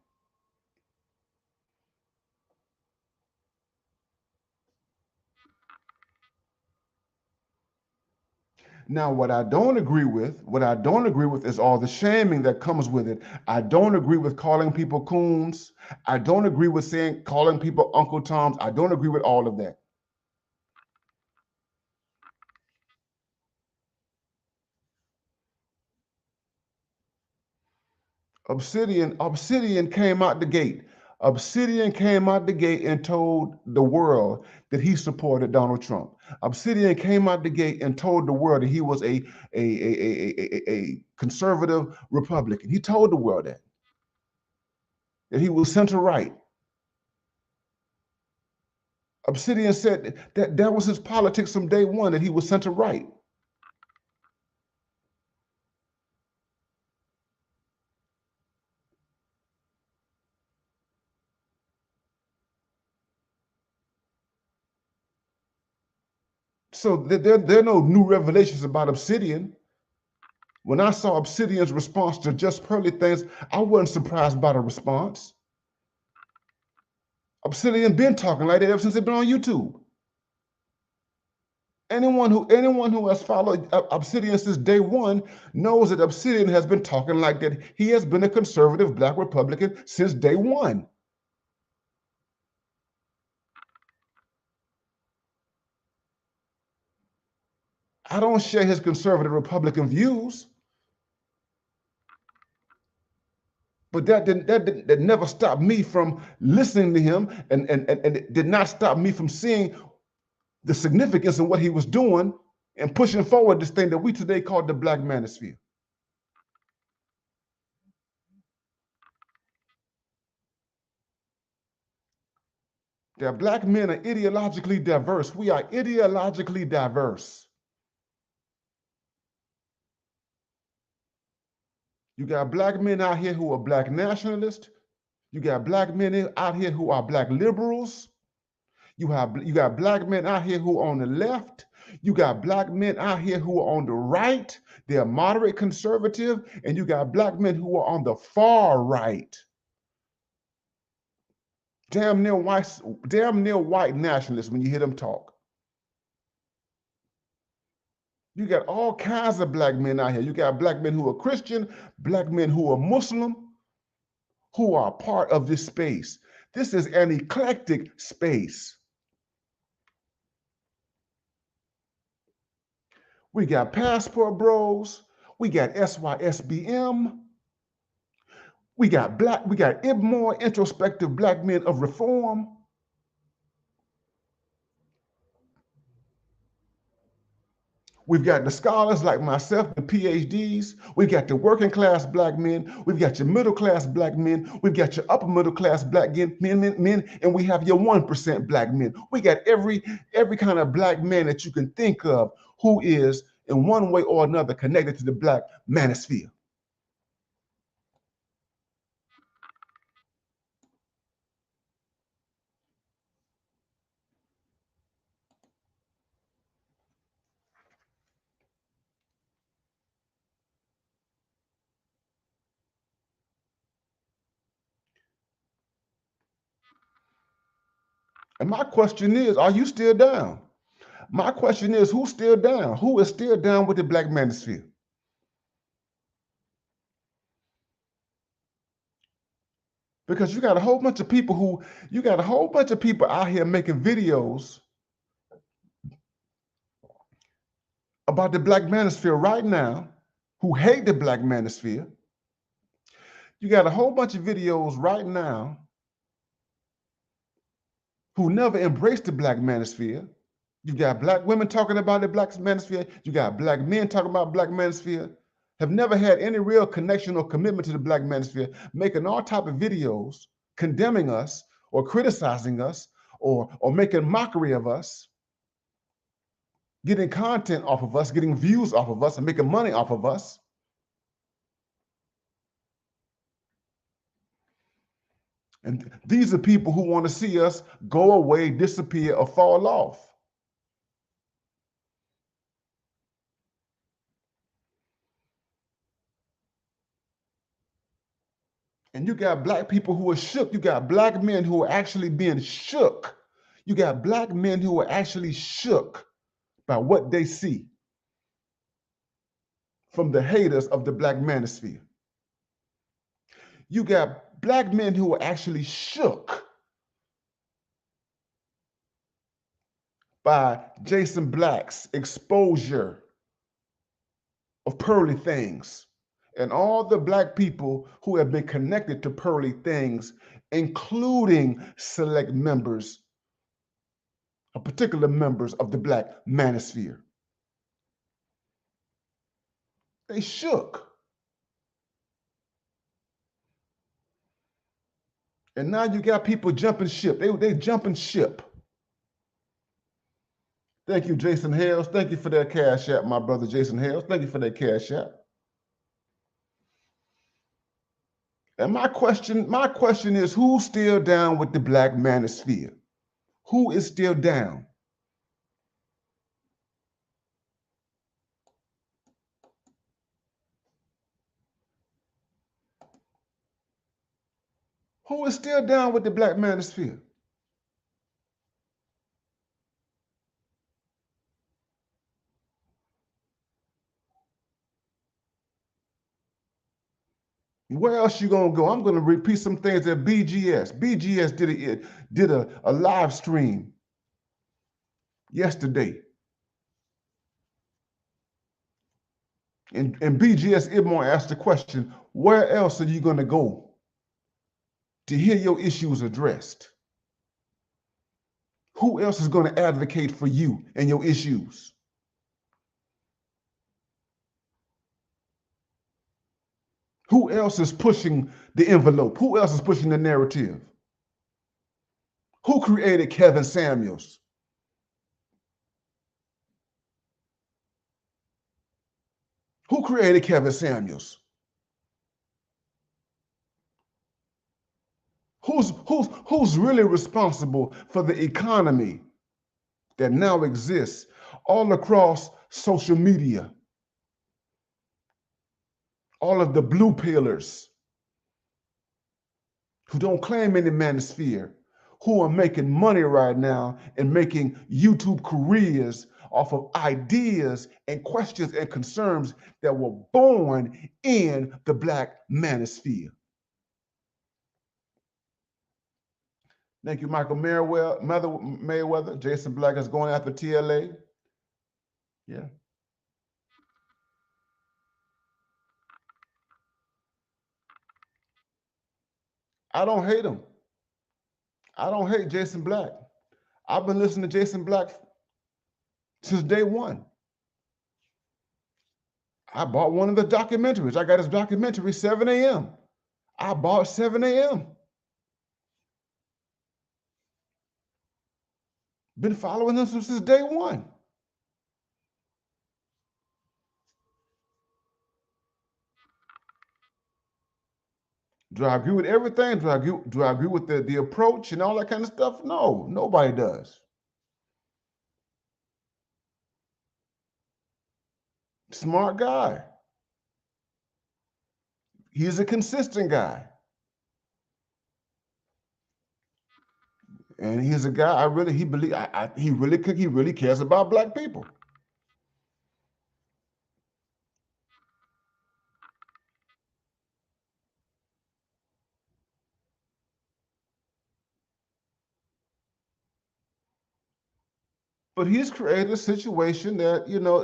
S1: Now, what I don't agree with is all the shaming that comes with it. I don't agree with calling people coons. I don't agree with calling people Uncle Toms. I don't agree with all of that. Obsidian came out the gate. Obsidian came out the gate and told the world that he supported Donald Trump. Obsidian came out the gate and told the world that he was a conservative Republican. He told the world that he was center right. Obsidian said that was his politics from day one, that he was center right. So there are no new revelations about Obsidian. When I saw Obsidian's response to Just Pearly Things, I wasn't surprised by the response. Obsidian been talking like that ever since they've been on YouTube. Anyone who has followed Obsidian since day one knows that Obsidian has been talking like that. He has been a conservative black Republican since day one. I don't share his conservative Republican views. But that never stopped me from listening to him, and it did not stop me from seeing the significance of what he was doing and pushing forward this thing that we today call the Black Manosphere. That Black men are ideologically diverse. We are ideologically diverse. You got Black men out here who are Black nationalists. You got Black men out here who are Black liberals. You got Black men out here who are on the left. You got Black men out here who are on the right. They're moderate conservative. And you got Black men who are on the far right. Damn near white nationalists when you hear them talk. You got all kinds of Black men out here. You got Black men who are Christian, Black men who are Muslim, who are part of this space. This is an eclectic space. We got passport bros. We got SYSBM. We got more introspective Black men of reform. We've got the scholars like myself, the PhDs. We've got the working class Black men. We've got your middle class Black men. We've got your upper middle class Black men, and we have your 1% Black men. We got every kind of Black man that you can think of who is in one way or another connected to the Black Manosphere. And my question is, are you still down? My question is, who's still down? Who is still down with the Black Manosphere? Because you got a whole bunch of people out here making videos about the Black Manosphere right now who hate the Black Manosphere. You got a whole bunch of videos right now who never embraced the Black Manosphere. You got Black women talking about the Black Manosphere. You got Black men talking about Black Manosphere. Have never had any real connection or commitment to the Black Manosphere, making all type of videos condemning us or criticizing us or making mockery of us, getting content off of us, getting views off of us, and making money off of us. And these are people who want to see us go away, disappear, or fall off. And you got Black people who are shook. You got Black men who are actually being shook. You got Black men who are actually shook by what they see from the haters of the Black Manosphere. You got Black men who are actually shook by Jason Black's exposure of pearly things and all the Black people who have been connected to pearly things, including select members, particular members of the Black Manosphere. They shook. And now you got people jumping ship. They jumping ship. Thank you, Jason Hales. Thank you for that cash app, my brother Jason Hales. Thank you for that cash app. And my question is, who's still down with the Black Manosphere? Who is still down? Who is still down with the Black Manosphere? Where else you gonna go? I'm gonna repeat some things that BGS. BGS did a live stream yesterday. And BGS Ibmore asked the question, where else are you gonna go to hear your issues addressed? Who else is going to advocate for you and your issues? Who else is pushing the envelope? Who else is pushing the narrative? Who created Kevin Samuels? Who created Kevin Samuels? Who's really responsible for the economy that now exists all across social media? All of the blue pillars who don't claim any manosphere, who are making money right now and making YouTube careers off of ideas and questions and concerns that were born in the Black manosphere. Thank you, Michael Mayweather. Jason Black is going after TLA. Yeah. I don't hate him. I don't hate Jason Black. I've been listening to Jason Black since day one. I bought one of the documentaries. I got his documentary, 7 a.m. I bought 7 a.m. Been following him since day one. Do I agree with everything? Do I agree with the approach and all that kind of stuff? No, nobody does. Smart guy. He's a consistent guy. And he's a guy he really cares about Black people. But he's created a situation that, you know,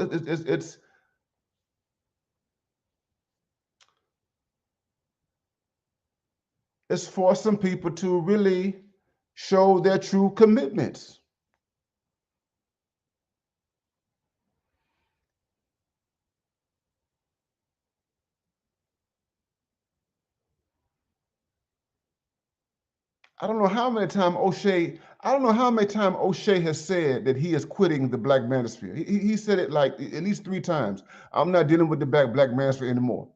S1: it's forced some people to really show their true commitments. I don't know how many times O'Shea has said that he is quitting the Black manosphere. He said it like at least 3 times. I'm not dealing with the Black manosphere anymore.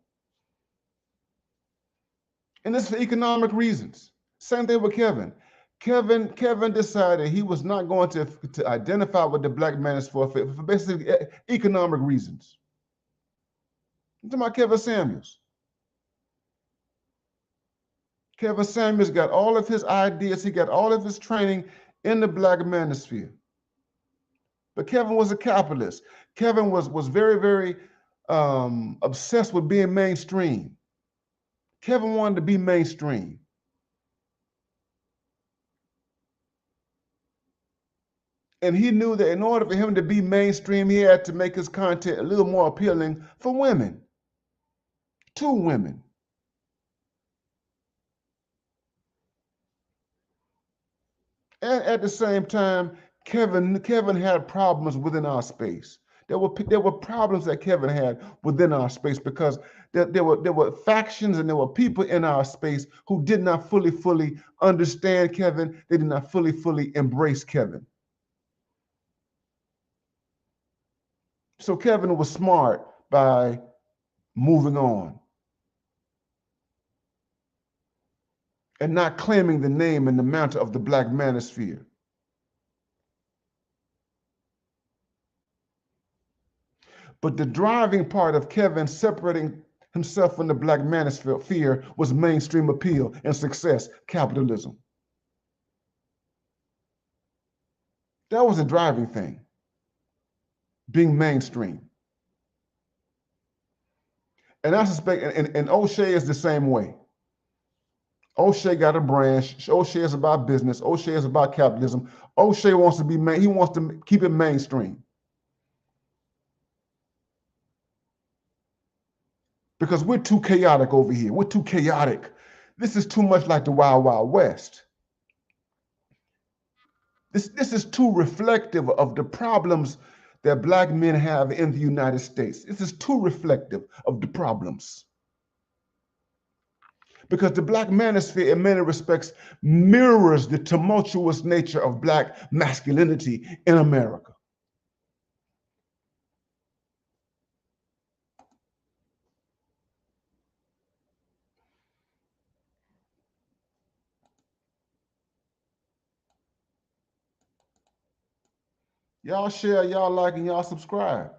S1: And it's for economic reasons. Same thing with Kevin. Kevin decided he was not going to identify with the Black manosphere for basically economic reasons. I'm talking about Kevin Samuels. Kevin Samuels got all of his ideas, he got all of his training in the Black manosphere. But Kevin was a capitalist. Kevin was very, very obsessed with being mainstream. Kevin wanted to be mainstream. And he knew that in order for him to be mainstream, he had to make his content a little more appealing for women, to women. And at the same time, Kevin had problems within our space. There were problems that Kevin had within our space because there were factions and there were people in our space who did not fully understand Kevin. They did not fully embrace Kevin. So Kevin was smart by moving on and not claiming the name and the mantle of the Black manosphere. But the driving part of Kevin separating himself from the Black manosphere was mainstream appeal and success, capitalism. That was a driving thing, being mainstream. And I suspect, and O'Shea is the same way. O'Shea got a brand. O'Shea is about business. O'Shea is about capitalism. O'Shea wants to he wants to keep it mainstream. Because we're too chaotic over here. We're too chaotic. This is too much like the Wild Wild West. This is too reflective of the problems that Black men have in the United States. This is too reflective of the problems. Because the Black manosphere, in many respects, mirrors the tumultuous nature of Black masculinity in America. Y'all share, y'all like, and y'all subscribe.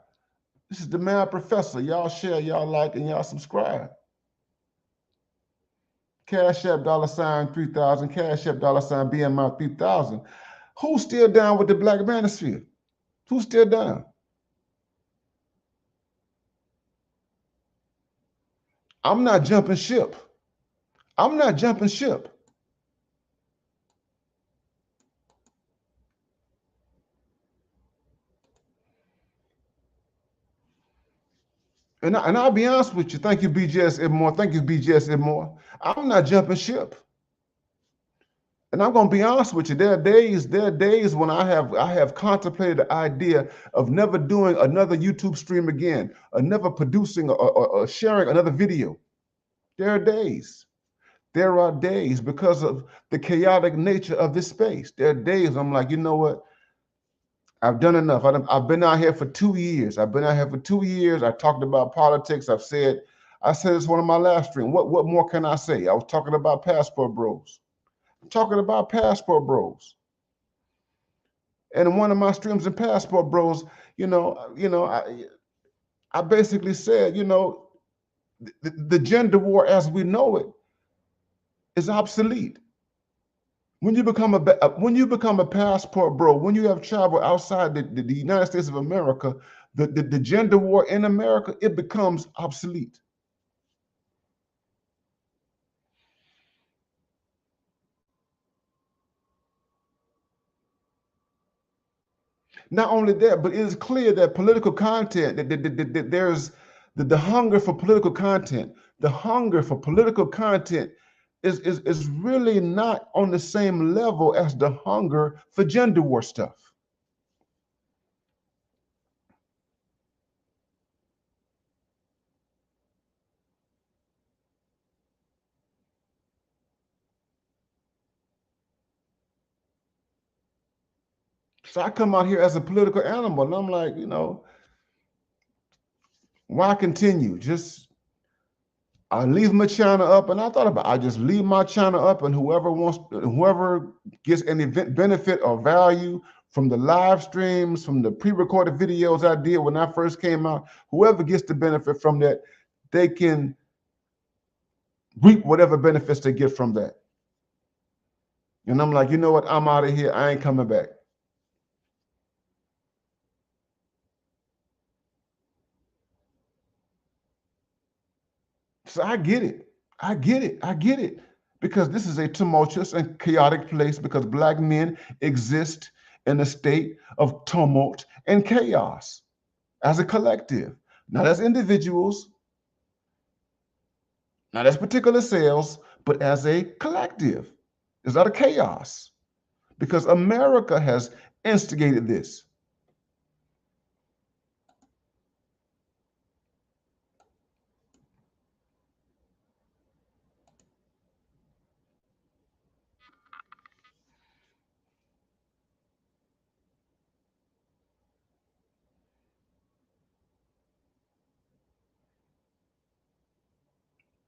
S1: This is the Mad Professor. Y'all share, y'all like, and y'all subscribe. Cash App $3000, Cash App $BMI 3000. Who's still down with the Black manosphere? Who's still down? I'm not jumping ship. I'm not jumping ship. And I'll be honest with you. Thank you, BJS Ibmore. Thank you, BJS Ibmore. I'm not jumping ship. And I'm gonna be honest with you. There are days when I have contemplated the idea of never doing another YouTube stream again, or never producing or sharing another video. There are days. There are days because of the chaotic nature of this space. There are days I'm like, you know what? I've done enough. I've been out here for 2 years. I've been out here for 2 years. I talked about politics. I said it's one of my last streams. What more can I say? I was talking about Passport Bros. I'm talking about Passport Bros. And in one of my streams in Passport Bros, I basically said, the gender war as we know it is obsolete. When you become a passport bro, when you have traveled outside the United States of America, the gender war in America, it becomes obsolete. Not only that, but it is clear that political content, that there's the hunger for political content, the hunger for political content is really not on the same level as the hunger for gender war stuff. So I come out here as a political animal, and I'm like, why continue? I leave my channel up, and I thought about it. I just leave my channel up, and whoever gets any benefit or value from the live streams, from the pre-recorded videos I did when I first came out, whoever gets the benefit from that, they can reap whatever benefits they get from that. And I'm like, you know what? I'm out of here. I ain't coming back. So I get it. I get it. I get it. Because this is a tumultuous and chaotic place because Black men exist in a state of tumult and chaos as a collective, not as individuals, not as particular cells, but as a collective. It's not a chaos because America has instigated this.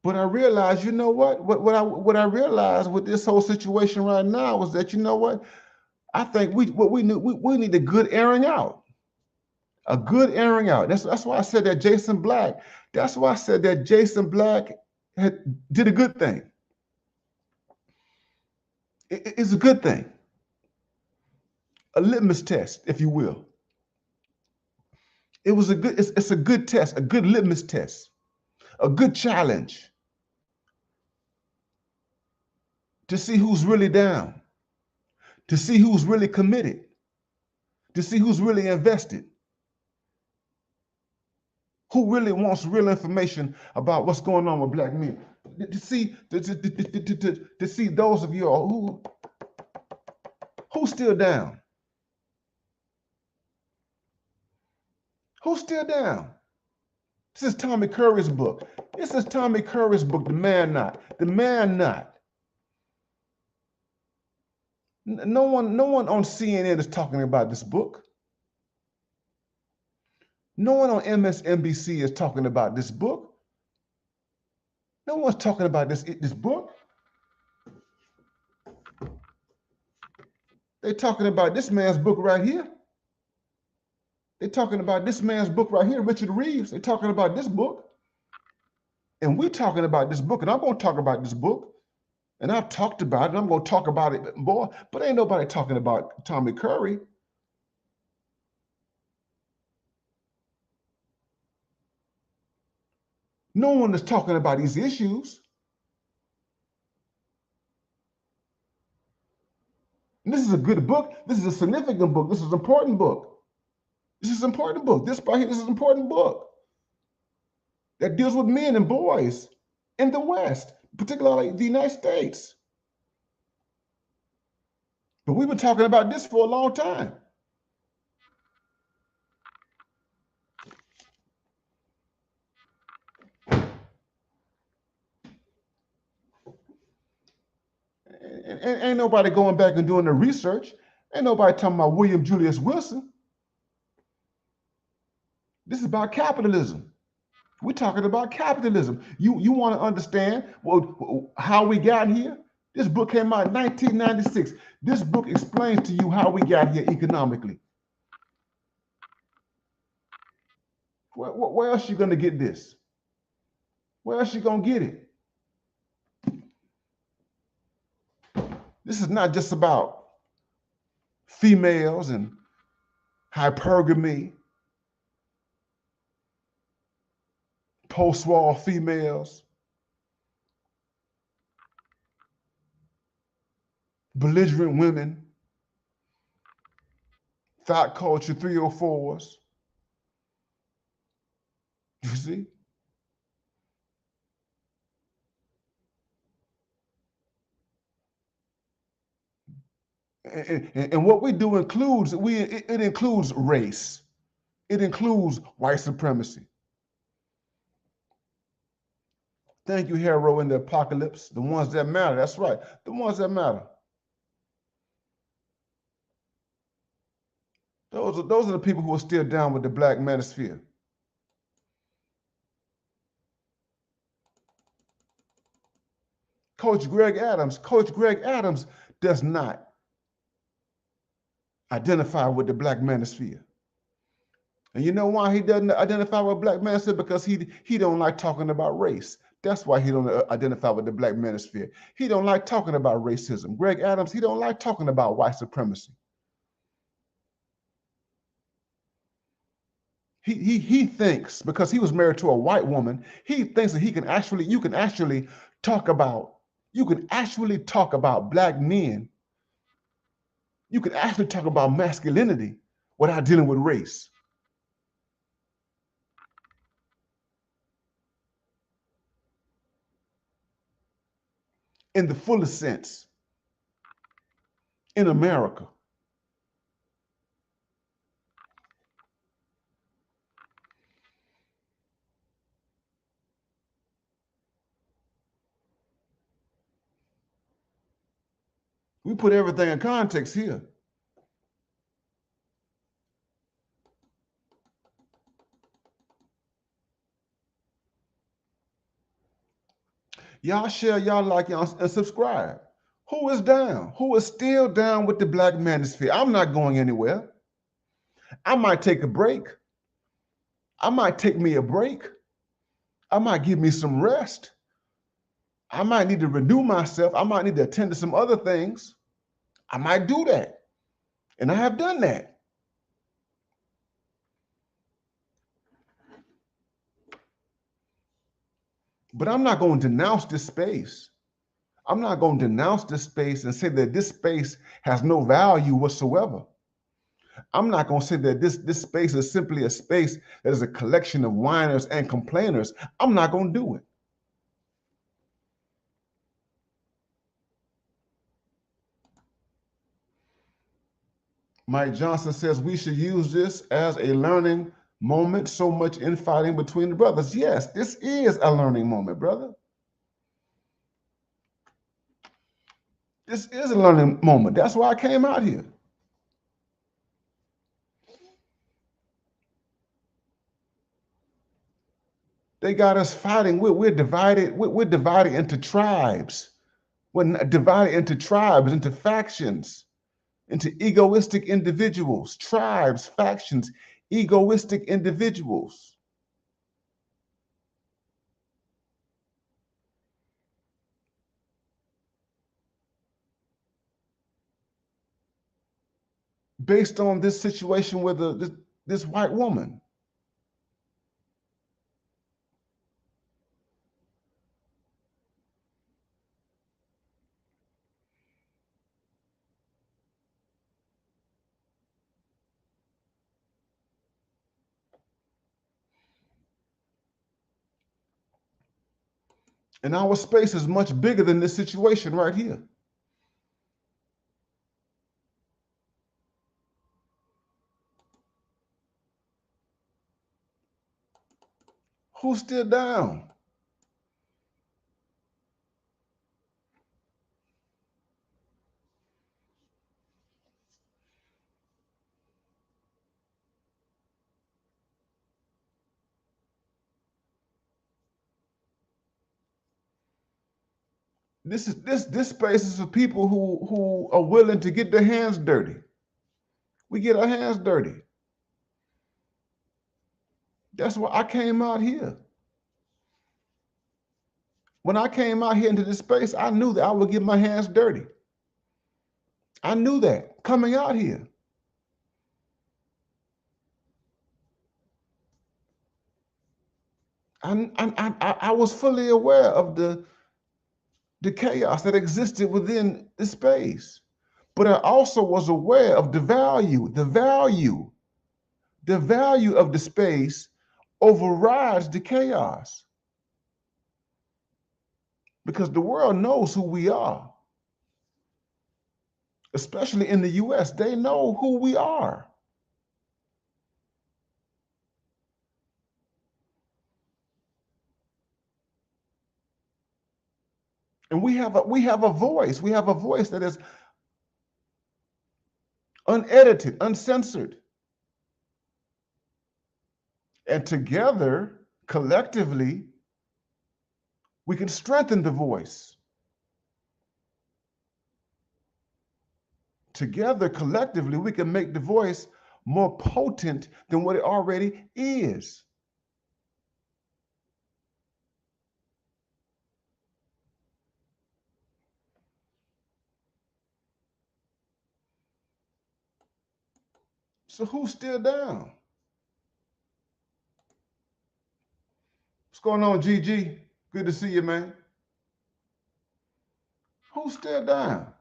S1: But I realized, you know what? What I realized with this whole situation right now was that, you know what? I think we need a good airing out. A good airing out. That's why I said that Jason Black. That's why I said that Jason Black did a good thing. It's a good thing. A litmus test, if you will. It's a good test, a good litmus test, a good challenge to see who's really down, to see who's really committed, to see who's really invested, who really wants real information about what's going on with Black men. to see those of you who's still down. Who's still down? This is Tommy Curry's book. This is Tommy Curry's book, The Man Not. The Man Not. No one on CNN is talking about this book. No one on MSNBC is talking about this book. No one's talking about this book. They're talking about this man's book right here. They're talking about this man's book right here, Richard Reeves. They're talking about this book. And we're talking about this book, and I'm going to talk about this book. And I've talked about it, and I'm going to talk about it more, but ain't nobody talking about Tommy Curry. No one is talking about these issues. And this is a good book. This is a significant book. This is an important book. This is an important book. This right here, this is an important book that deals with men and boys in the West, particularly the United States. But we've been talking about this for a long time. And ain't nobody going back and doing the research. Ain't nobody talking about William Julius Wilson. This is about capitalism. We're talking about capitalism. You want to understand how we got here? This book came out in 1996. This book explains to you how we got here economically. Where else are you going to get this? Where else are you going to get it? This is not just about females and hypergamy, post-war females, belligerent women, thought culture 304s. You see? And what we do includes, it includes race. It includes white supremacy. Thank you, Hero in the Apocalypse. The ones that matter. That's right. The ones that matter. Those are the people who are still down with the Black Manosphere. Coach Greg Adams does not identify with the Black Manosphere. And you know why he doesn't identify with Black Manosphere? Because he don't like talking about race. That's why he don't identify with the Black Manosphere. He don't like talking about racism. Greg Adams, he don't like talking about white supremacy. He thinks, because he was married to a white woman, he thinks that you can actually talk about Black men. You can actually talk about masculinity without dealing with race. In the fullest sense, in America. We put everything in context here. Y'all share, y'all like, y'all, and subscribe. Who is down? Who is still down with the Black Manosphere? I'm not going anywhere. I might take a break. I might take me a break. I might give me some rest. I might need to renew myself. I might need to attend to some other things. I might do that. And I have done that. But I'm not going to denounce this space. I'm not going to denounce this space and say that this space has no value whatsoever. I'm not going to say that this space is simply a space that is a collection of whiners and complainers. I'm not going to do it. Mike Johnson says we should use this as a learning moment, so much infighting between the brothers. Yes, this is a learning moment, brother. This is a learning moment. That's why I came out here. They got us fighting. We're divided. We're divided into tribes. We're divided into tribes, into factions, into egoistic individuals, tribes, factions, egoistic individuals. Based on this situation with this white woman. And our space is much bigger than this situation right here. Who's still down? This space is for people who are willing to get their hands dirty. We get our hands dirty. That's why I came out here. When I came out here into this space, I knew that I would get my hands dirty. I knew that coming out here. I was fully aware of the chaos that existed within the space. But I also was aware of the value of the space overrides the chaos. Because the world knows who we are, especially in the US. They know who we are. And we have a voice. We have a voice that is unedited, uncensored. And together, collectively, we can strengthen the voice. Together, collectively, we can make the voice more potent than what it already is. So who's still down? What's going on, GG? Good to see you, man. Who's still down?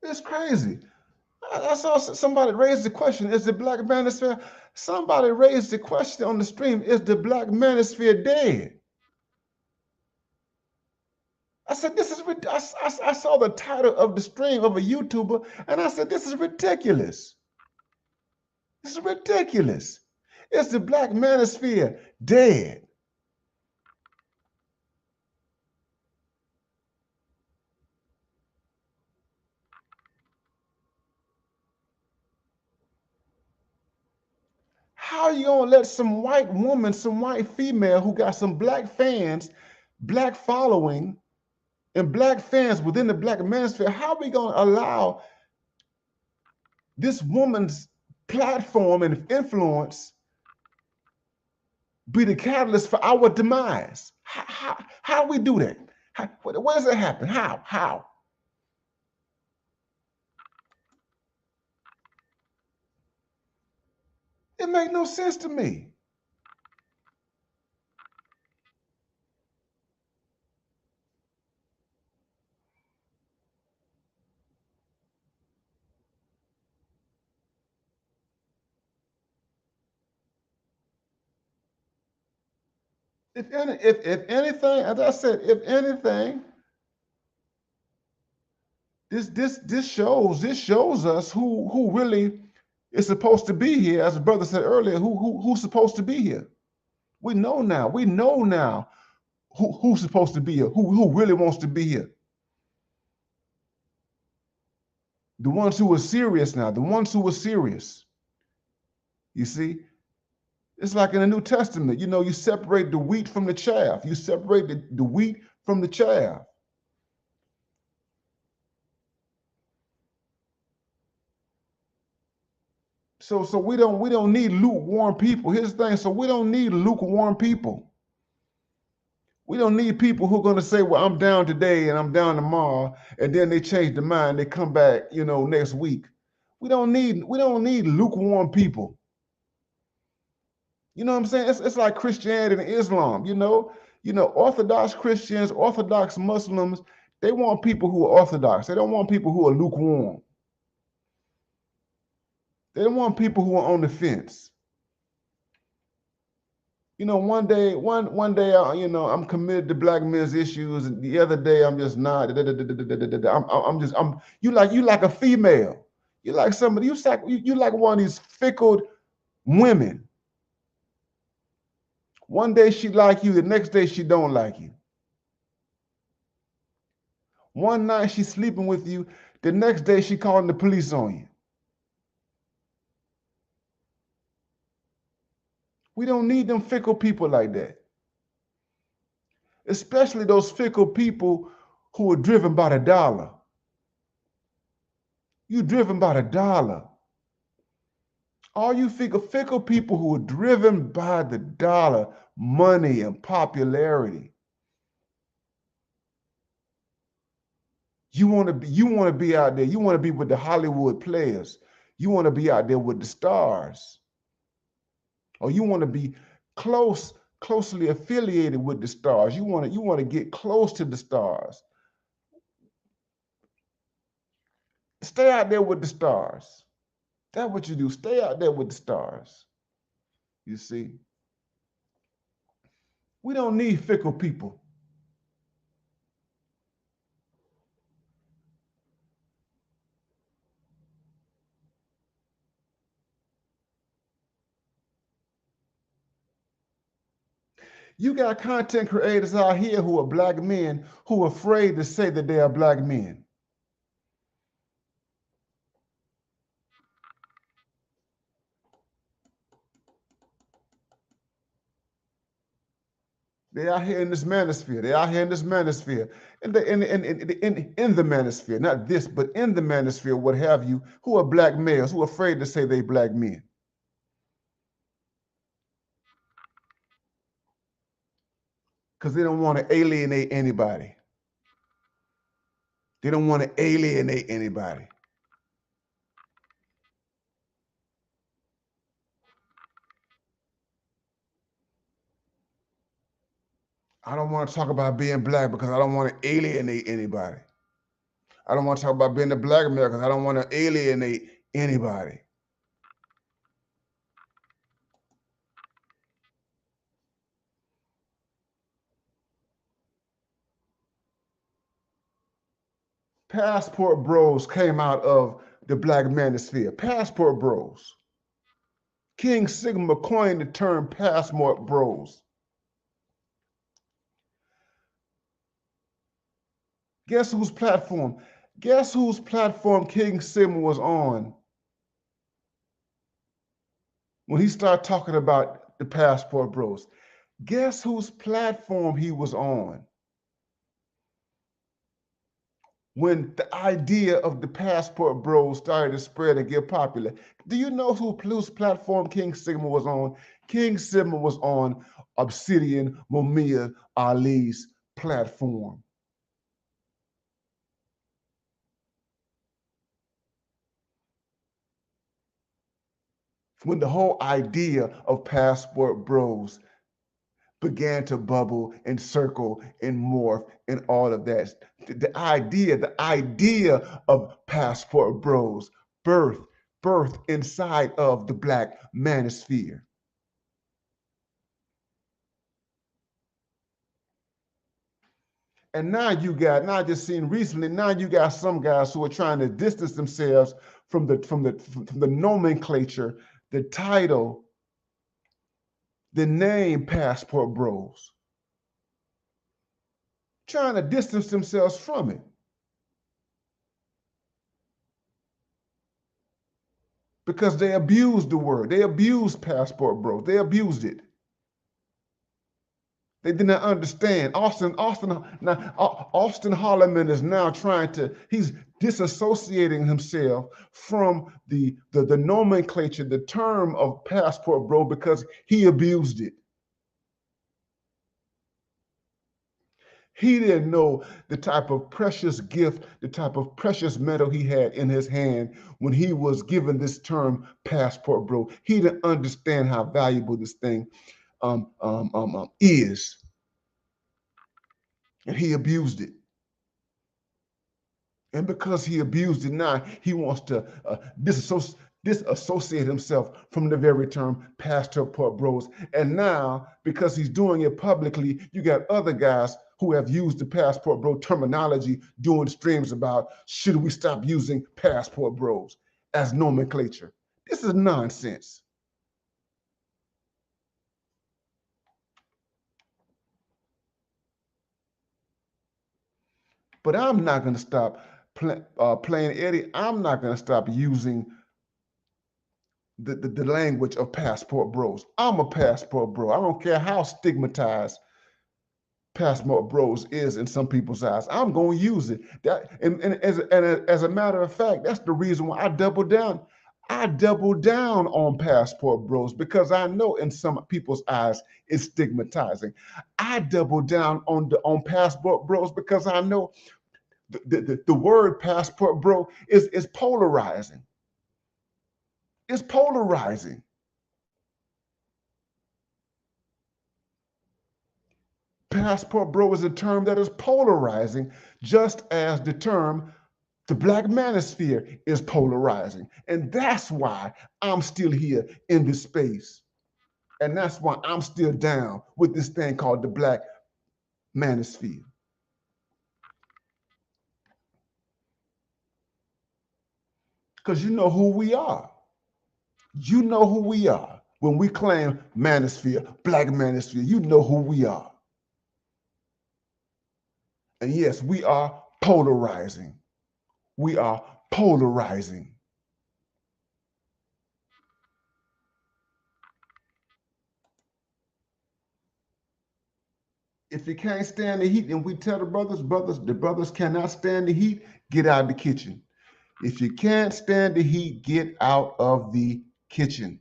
S1: It's crazy. I saw somebody raise the question, is the Black Manosphere? Somebody raised the question on the stream, is the Black Manosphere dead? I said, this is, I saw the title of the stream of a YouTuber, and I said, this is ridiculous. This is ridiculous. Is the Black Manosphere dead? How are you gonna let some white woman, some white female who got some black fans, black following, and black fans within the Black Manosphere, how are we gonna allow this woman's platform and influence be the catalyst for our demise? How do we do that? Where does that happen? How? It made no sense to me. if anything, as I said, if anything, this shows us who really is supposed to be here. As the brother said earlier, who's supposed to be here. We know now. We know now who's supposed to be here. Who really wants to be here. The ones who are serious now. The ones who are serious. You see, it's like in the New Testament. You know, you separate the wheat from the chaff. You separate the wheat from the chaff. So we don't need lukewarm people. Here's the thing. So we don't need lukewarm people. We don't need people who are going to say, well, I'm down today and I'm down tomorrow, and then they change their mind, they come back, next week. We don't need lukewarm people. You know what I'm saying? It's like Christianity and Islam, Orthodox Christians, Orthodox Muslims, they want people who are orthodox. They don't want people who are lukewarm. They don't want people who are on the fence. One day, I'm committed to black men's issues, and the other day I'm just not. You like a female. You like somebody. You like one of these fickle women. One day she like you, the next day she don't like you. One night she's sleeping with you, the next day she calling the police on you. We don't need them fickle people like that. Especially those fickle people who are driven by the dollar. You driven by the dollar. All you fickle people who are driven by the dollar, money, and popularity. You want to be out there. You want to be with the Hollywood players. You want to be out there with the stars. Or you want to be closely affiliated with the stars. You want to get close to the stars. Stay out there with the stars. That's what you do. Stay out there with the stars. You see? We don't need fickle people. You got content creators out here who are black men who are afraid to say that they are black men. They out here in this manosphere. They out here in this manosphere. In the manosphere, not this, but in the manosphere, what have you, who are black males, who are afraid to say they black men. Because they don't want to alienate anybody. They don't want to alienate anybody. I don't want to talk about being black because I don't want to alienate anybody. I don't want to talk about being a black male because I don't want to alienate anybody. Passport bros came out of the black manosphere. Passport bros. King Sigma coined the term passport bros. Guess whose platform? Guess whose platform King Sigma was on when he started talking about the passport bros? Guess whose platform he was on when the idea of the passport bros started to spread and get popular? Do you know whose platform King Sigma was on? King Sigma was on Obsidian Mumia Ali's platform. When the whole idea of passport bros began to bubble and circle and morph and all of that. The idea of passport bros birth inside of the black manosphere. And now you got, now just seen recently, now you got some guys who are trying to distance themselves from the nomenclature, the title, the name Passport Bros, trying to distance themselves from it. Because they abused the word. They abused Passport Bros. They abused it. They did not understand. Austin Holloman is now trying to, he's disassociating himself from the nomenclature, the term of Passport Bro, because he abused it. He didn't know the type of precious gift, the type of precious metal he had in his hand when he was given this term Passport Bro. He didn't understand how valuable this thing is. And he abused it. And because he abused it now, he wants to disassociate himself from the very term Passport Bros. And now, because he's doing it publicly, you got other guys who have used the Passport Bro terminology doing streams about, should we stop using Passport Bros as nomenclature? This is nonsense. But I'm not going to stop playing Eddie. I'm not going to stop using the language of Passport Bros. I'm a Passport Bro. I don't care how stigmatized Passport Bros is in some people's eyes. I'm going to use it. And as a matter of fact, that's the reason why I double down. I double down on Passport Bros because I know in some people's eyes it's stigmatizing. I double down on Passport Bros because I know the word Passport Bro is polarizing. It's polarizing. Passport Bro is a term that is polarizing, just as the term the Black Manosphere is polarizing. And that's why I'm still here in this space. And that's why I'm still down with this thing called the Black Manosphere. Because you know who we are. You know who we are. When we claim Manosphere, Black Manosphere, you know who we are. And yes, we are polarizing. We are polarizing. If you can't stand the heat, and we tell the brothers cannot stand the heat, get out of the kitchen. If you can't stand the heat, get out of the kitchen.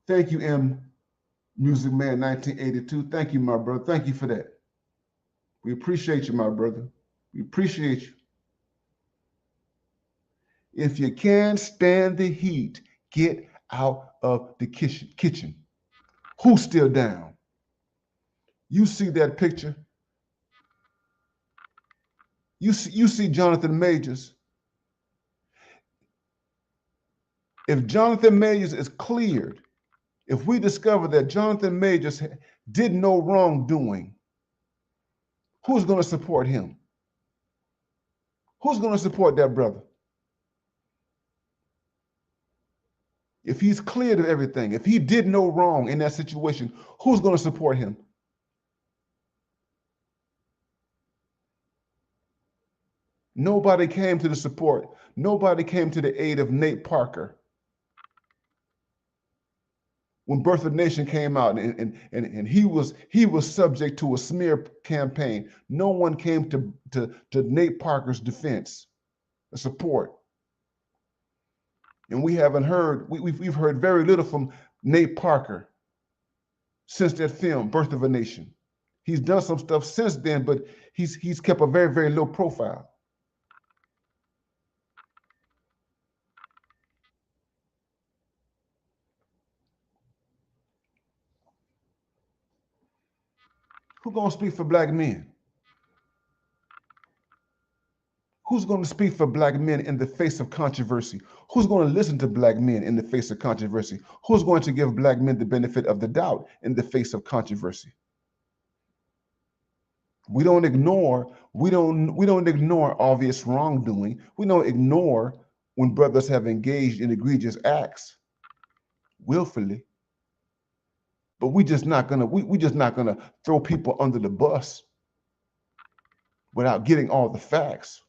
S1: Thank you, Music Man 1982. Thank you, my brother. Thank you for that. We appreciate you, my brother. We appreciate you. If you can't stand the heat, get out of the kitchen. Who's still down? You see that picture? You see Jonathan Majors. If Jonathan Majors is cleared, if we discover that Jonathan Majors did no wrongdoing, who's going to support him? Who's going to support that brother? If he's cleared of everything, if he did no wrong in that situation, who's going to support him? Nobody came to the support. Nobody came to the aid of Nate Parker. When Birth of Nation came out and he was subject to a smear campaign, no one came to Nate Parker's defense, support. And we haven't heard, we've heard very little from Nate Parker since that film, Birth of a Nation. He's done some stuff since then, but he's kept a very, very low profile. Who's going to speak for Black men? Who's going to speak for Black men in the face of controversy? Who's going to listen to Black men in the face of controversy? Who's going to give Black men the benefit of the doubt in the face of controversy? We don't ignore, we don't ignore obvious wrongdoing. We don't ignore when brothers have engaged in egregious acts willfully. But we just not gonna throw people under the bus without getting all the facts.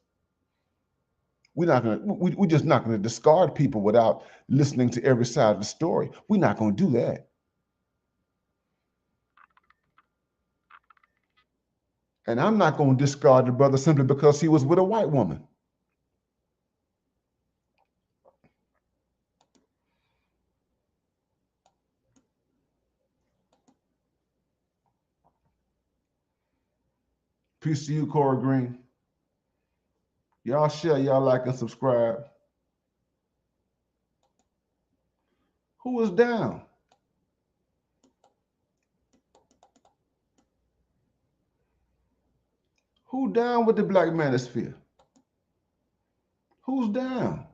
S1: We're just not gonna discard people without listening to every side of the story. We're not gonna do that. And I'm not gonna discard the brother simply because he was with a white woman. Peace to you, Cora Green. Y'all share, y'all like and subscribe. Who is down? Who down with the Black Manosphere? Who's down?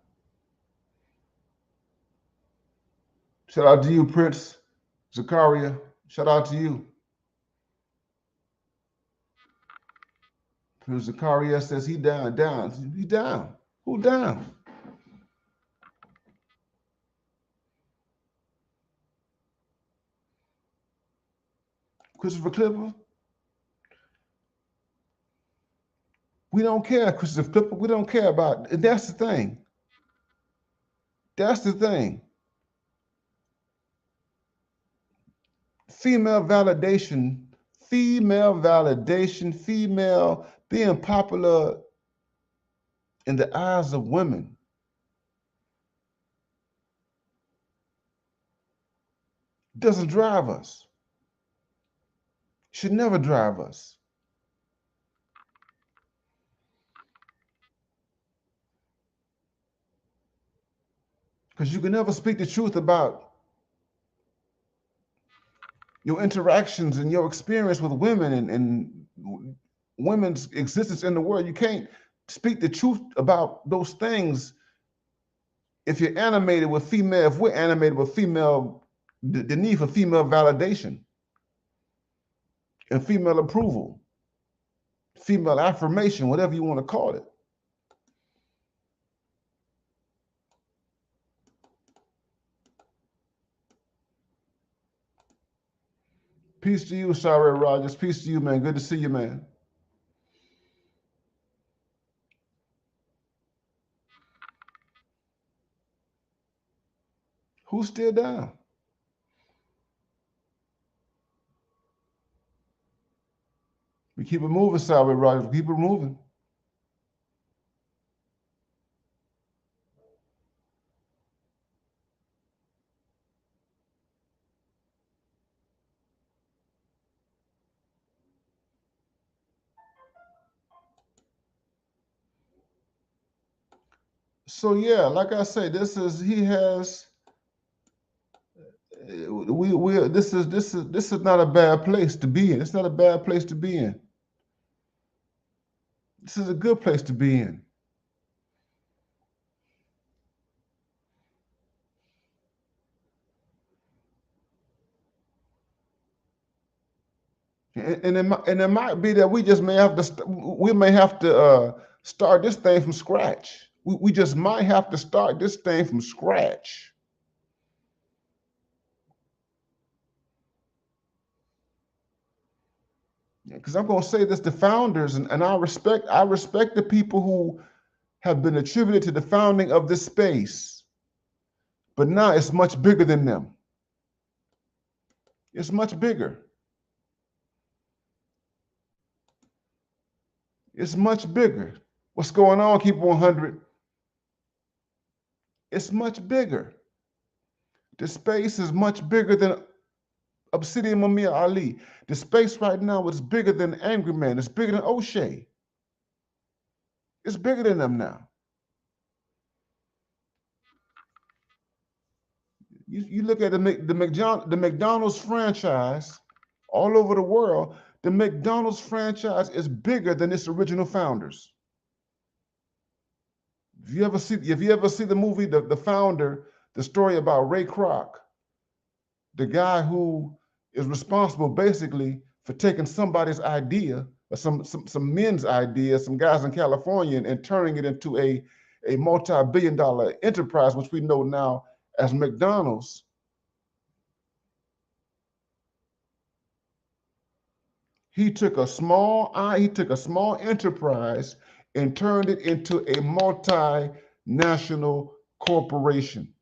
S1: Shout out to you, Prince Zakaria. Shout out to you. Prince Zakaria says he down. He down. Who down? Christopher Clipper? We don't care, Christopher Clipper. We don't care about it. That's the thing. That's the thing. Female validation, female being popular in the eyes of women doesn't drive us. Should never drive us. Because you can never speak the truth about your interactions and your experience with women and women's existence in the world. You can't speak the truth about those things if you're animated with female, if we're animated with female, the need for female validation and female approval, female affirmation, whatever you want to call it. Peace to you, Shire Rogers. Peace to you, man. Good to see you, man. Who's still down? We keep it moving, Shire Rogers. We keep it moving. So yeah, like I say, this is this is not a bad place to be in. It's not a bad place to be in. This is a good place to be in. And it might be that we just may have to start this thing from scratch. We just might have to start this thing from scratch. Because I'm going to say this: the founders, and I respect the people who have been attributed to the founding of this space, but now it's much bigger than them. It's much bigger. It's much bigger. What's going on, Keep 100? It's much bigger. The space is much bigger than Obsidian Mumia Ali. The space right now is bigger than Angry Man. It's bigger than O'Shea. It's bigger than them now. You look at the McDonald's franchise all over the world. The McDonald's franchise is bigger than its original founders. If you ever see the movie The Founder, the story about Ray Kroc, the guy who is responsible basically for taking somebody's idea some men's ideas, some guys in California, and turning it into a multi-billion-dollar enterprise, which we know now as McDonald's. He took a small enterprise and turned it into a multinational corporation.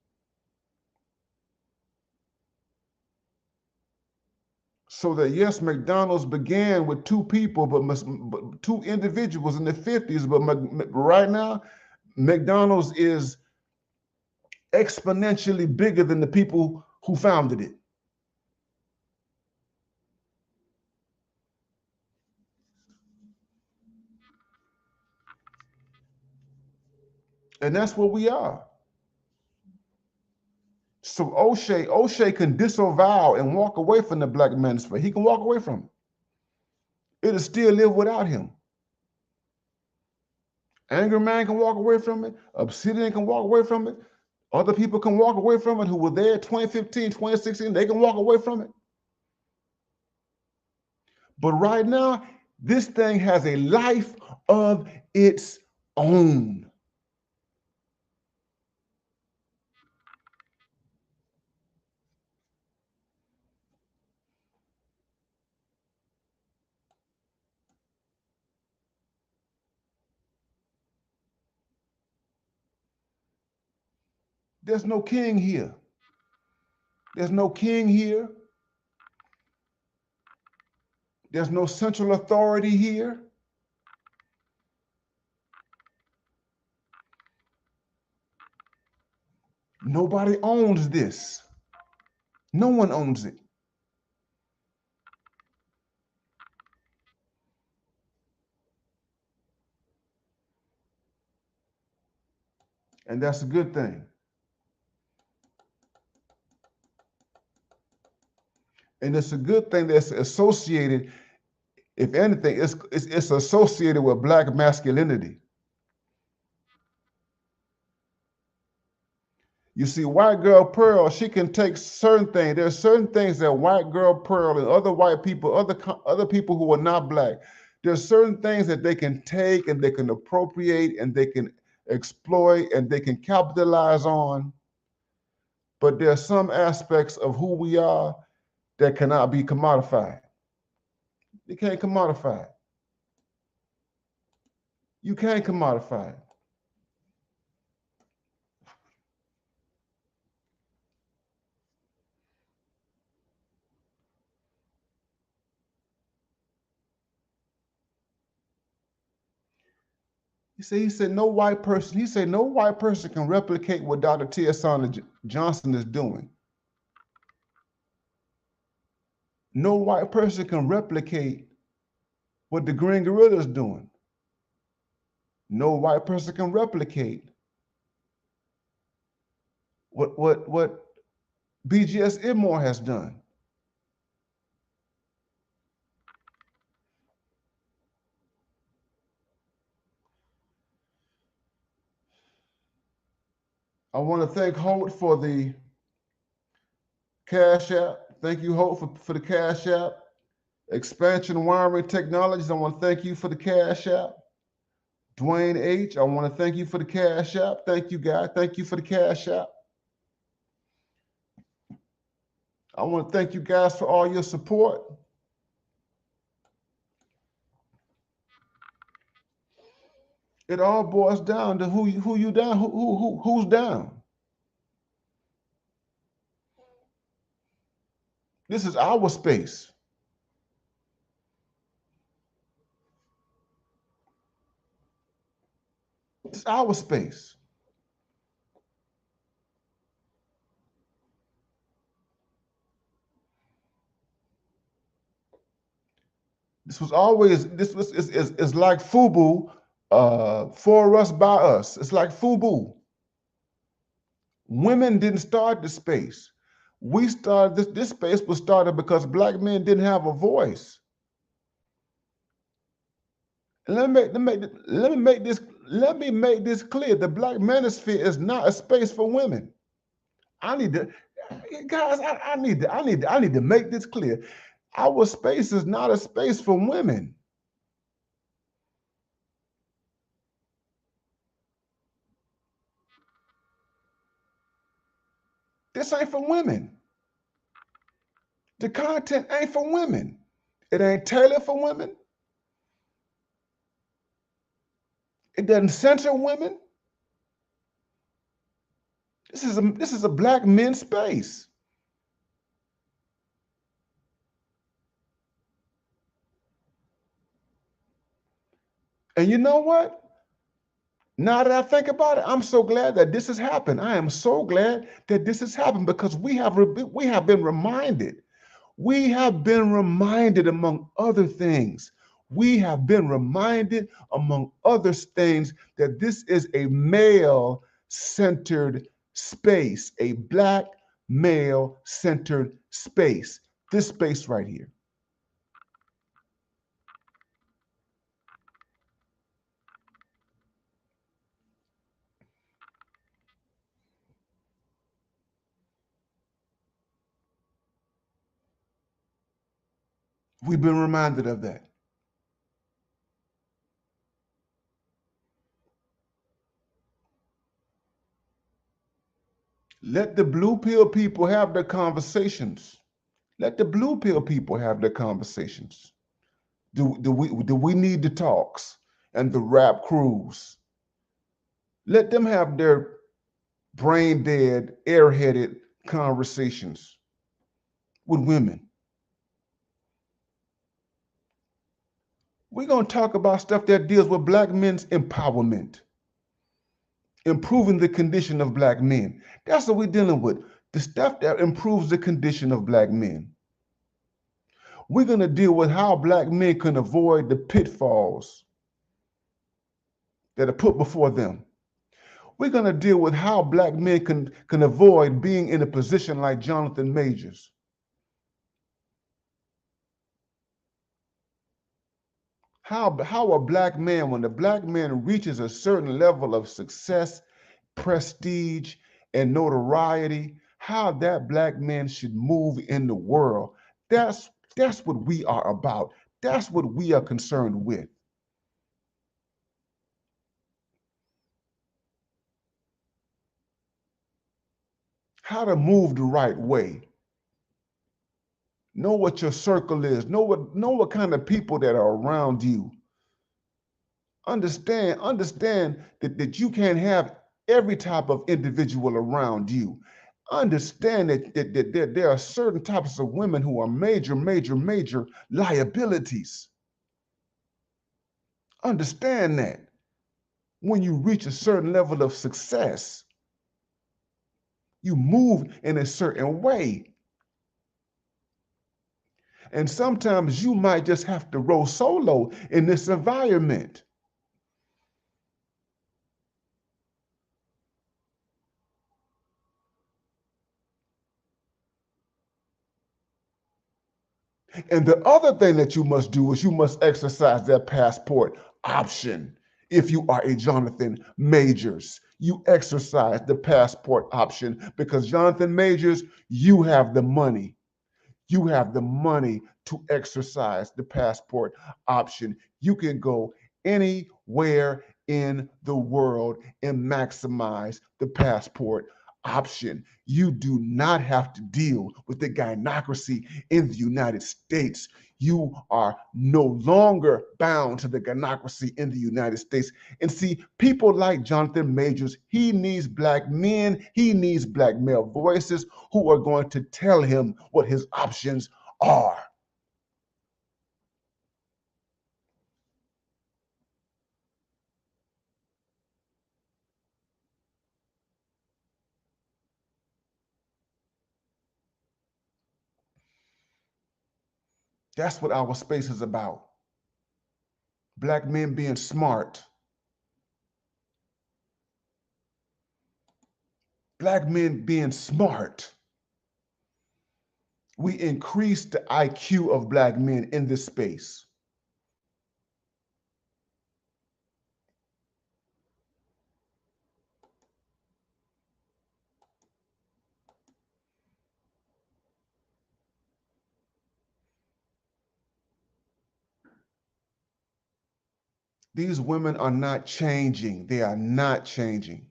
S1: So that, yes, McDonald's began with two people, but two individuals in the 50s. But right now, McDonald's is exponentially bigger than the people who founded it. And that's what we are. So O'Shea can disavow and walk away from the Black Manosphere. He can walk away from it. It'll still live without him. Anger Man can walk away from it. Obsidian can walk away from it. Other people can walk away from it who were there 2015, 2016. They can walk away from it. But right now, this thing has a life of its own. There's no king here. There's no king here. There's no central authority here. Nobody owns this. No one owns it. And that's a good thing. And it's a good thing that's associated, if anything, it's associated with Black masculinity. You see, white girl Pearl, she can take certain things. There's certain things that white girl Pearl and other white people, other people who are not Black, there's certain things that they can take and they can appropriate and they can exploit and they can capitalize on. But there are some aspects of who we are that cannot be commodified. You can't commodify it. You can't commodify it. He said no white person can replicate what Dr. T.S. Johnson is doing. No white person can replicate what the Green Gorilla is doing. No white person can replicate what BGS Immore has done. I want to thank Holt for the Cash App. Thank you, Holt, for the Cash App. Expansion Wiring Technologies, I want to thank you for the Cash App. Dwayne H., I want to thank you for the Cash App. Thank you, guys. Thank you for the Cash App. I want to thank you guys for all your support. It all boils down to who you down, who's down. This is our space. It's our space. This was is like FUBU, for us by us. It's like FUBU. Women didn't start the space. We started this space was started because Black men didn't have a voice. And let me make this clear. The Black Manosphere is not a space for women. I need to, guys, I need to make this clear. Our space is not a space for women. This ain't for women. The content ain't for women. It ain't tailored for women. It doesn't censor women. This is a black men's space. And you know what? Now that I think about it, I'm so glad that this has happened. I am so glad that this has happened because we have been reminded. We have been reminded, among other things, we have been reminded, among other things, that this is a male-centered space, a black male-centered space. This space right here. We've been reminded of that. Let the blue pill people have their conversations. Let the blue pill people have their conversations. Do we need the talks and the rap crews? Let them have their brain dead, airheaded conversations with women. We're going to talk about stuff that deals with black men's empowerment, improving the condition of black men. That's what we're dealing with. The stuff that improves the condition of black men. We're going to deal with how black men can avoid the pitfalls that are put before them. We're going to deal with how black men can avoid being in a position like Jonathan Majors. How a black man, when the black man reaches a certain level of success, prestige, and notoriety, how that black man should move in the world. That's what we are about. That's what we are concerned with. How to move the right way. Know what your circle is. Know what kind of people that are around you. Understand that you can't have every type of individual around you. Understand that there are certain types of women who are major liabilities. Understand that when you reach a certain level of success, you move in a certain way. And sometimes you might just have to roll solo in this environment. And the other thing that you must do is you must exercise that passport option. If you are a Jonathan Majors, you exercise the passport option because Jonathan Majors, you have the money. You have the money to exercise the passport option. You can go anywhere in the world and maximize the passport option. You do not have to deal with the gynocracy in the United States. You are no longer bound to the gynocracy in the United States. And see, people like Jonathan Majors, he needs black men, he needs black male voices who are going to tell him what his options are. That's what our space is about. Black men being smart. Black men being smart. We increase the IQ of black men in this space. These women are not changing. They are not changing.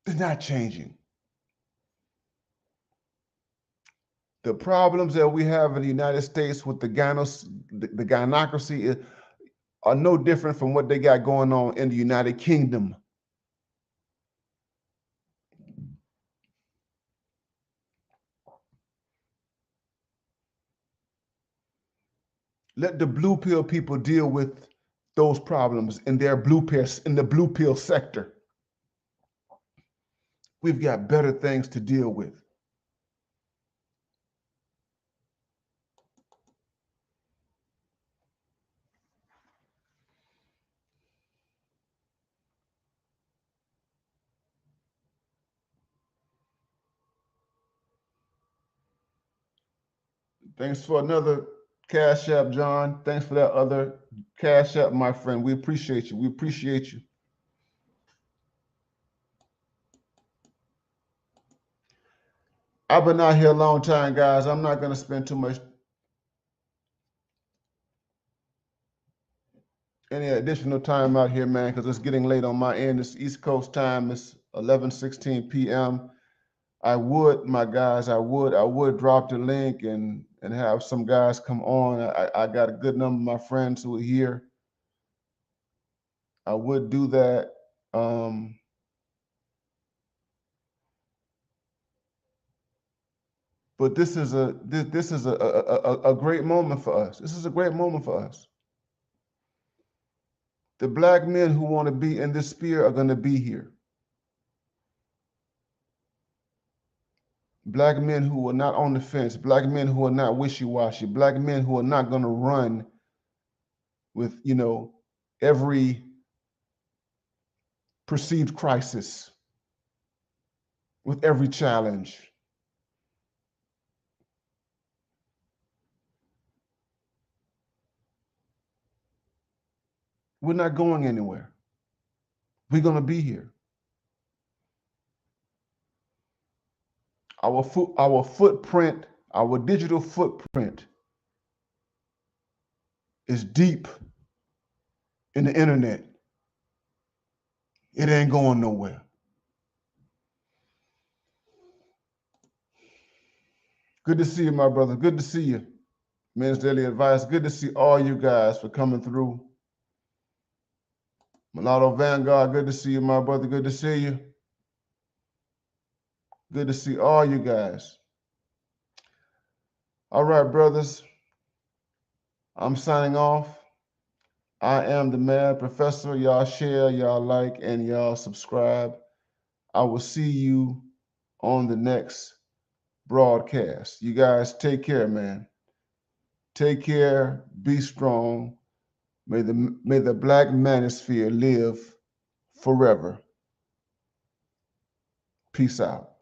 S1: They're not changing. The problems that we have in the United States with the gynocracy are no different from what they got going on in the United Kingdom. Let the blue pill people deal with those problems in their in the blue pill sector. We've got better things to deal with. Thanks for another Cash App, John. Thanks for that other Cash App, my friend. We appreciate you. We appreciate you. I've been out here a long time, guys. I'm not going to spend too much any additional time out here, man, because it's getting late on my end. It's East Coast time. It's 11:16 p.m. I would, my guys, I would drop the link and have some guys come on. I got a good number of my friends who are here. I would do that. But this is a great moment for us. This is a great moment for us. The black men who want to be in this sphere are going to be here. Black men who are not on the fence, black men who are not wishy-washy, black men who are not going to run with, every perceived crisis, with every challenge. We're not going anywhere. We're going to be here. Our footprint, our digital footprint is deep in the internet. It ain't going nowhere. Good to see you, my brother. Good to see you. Men's Daily Advice. Good to see all you guys for coming through. Mulatto Vanguard, good to see you, my brother. Good to see you. Good to see all you guys. All right, brothers. I'm signing off. I am the Mad Professor. Y'all share, y'all like, and y'all subscribe. I will see you on the next broadcast. You guys take care, man. Take care. Be strong. May the Black Manosphere live forever. Peace out.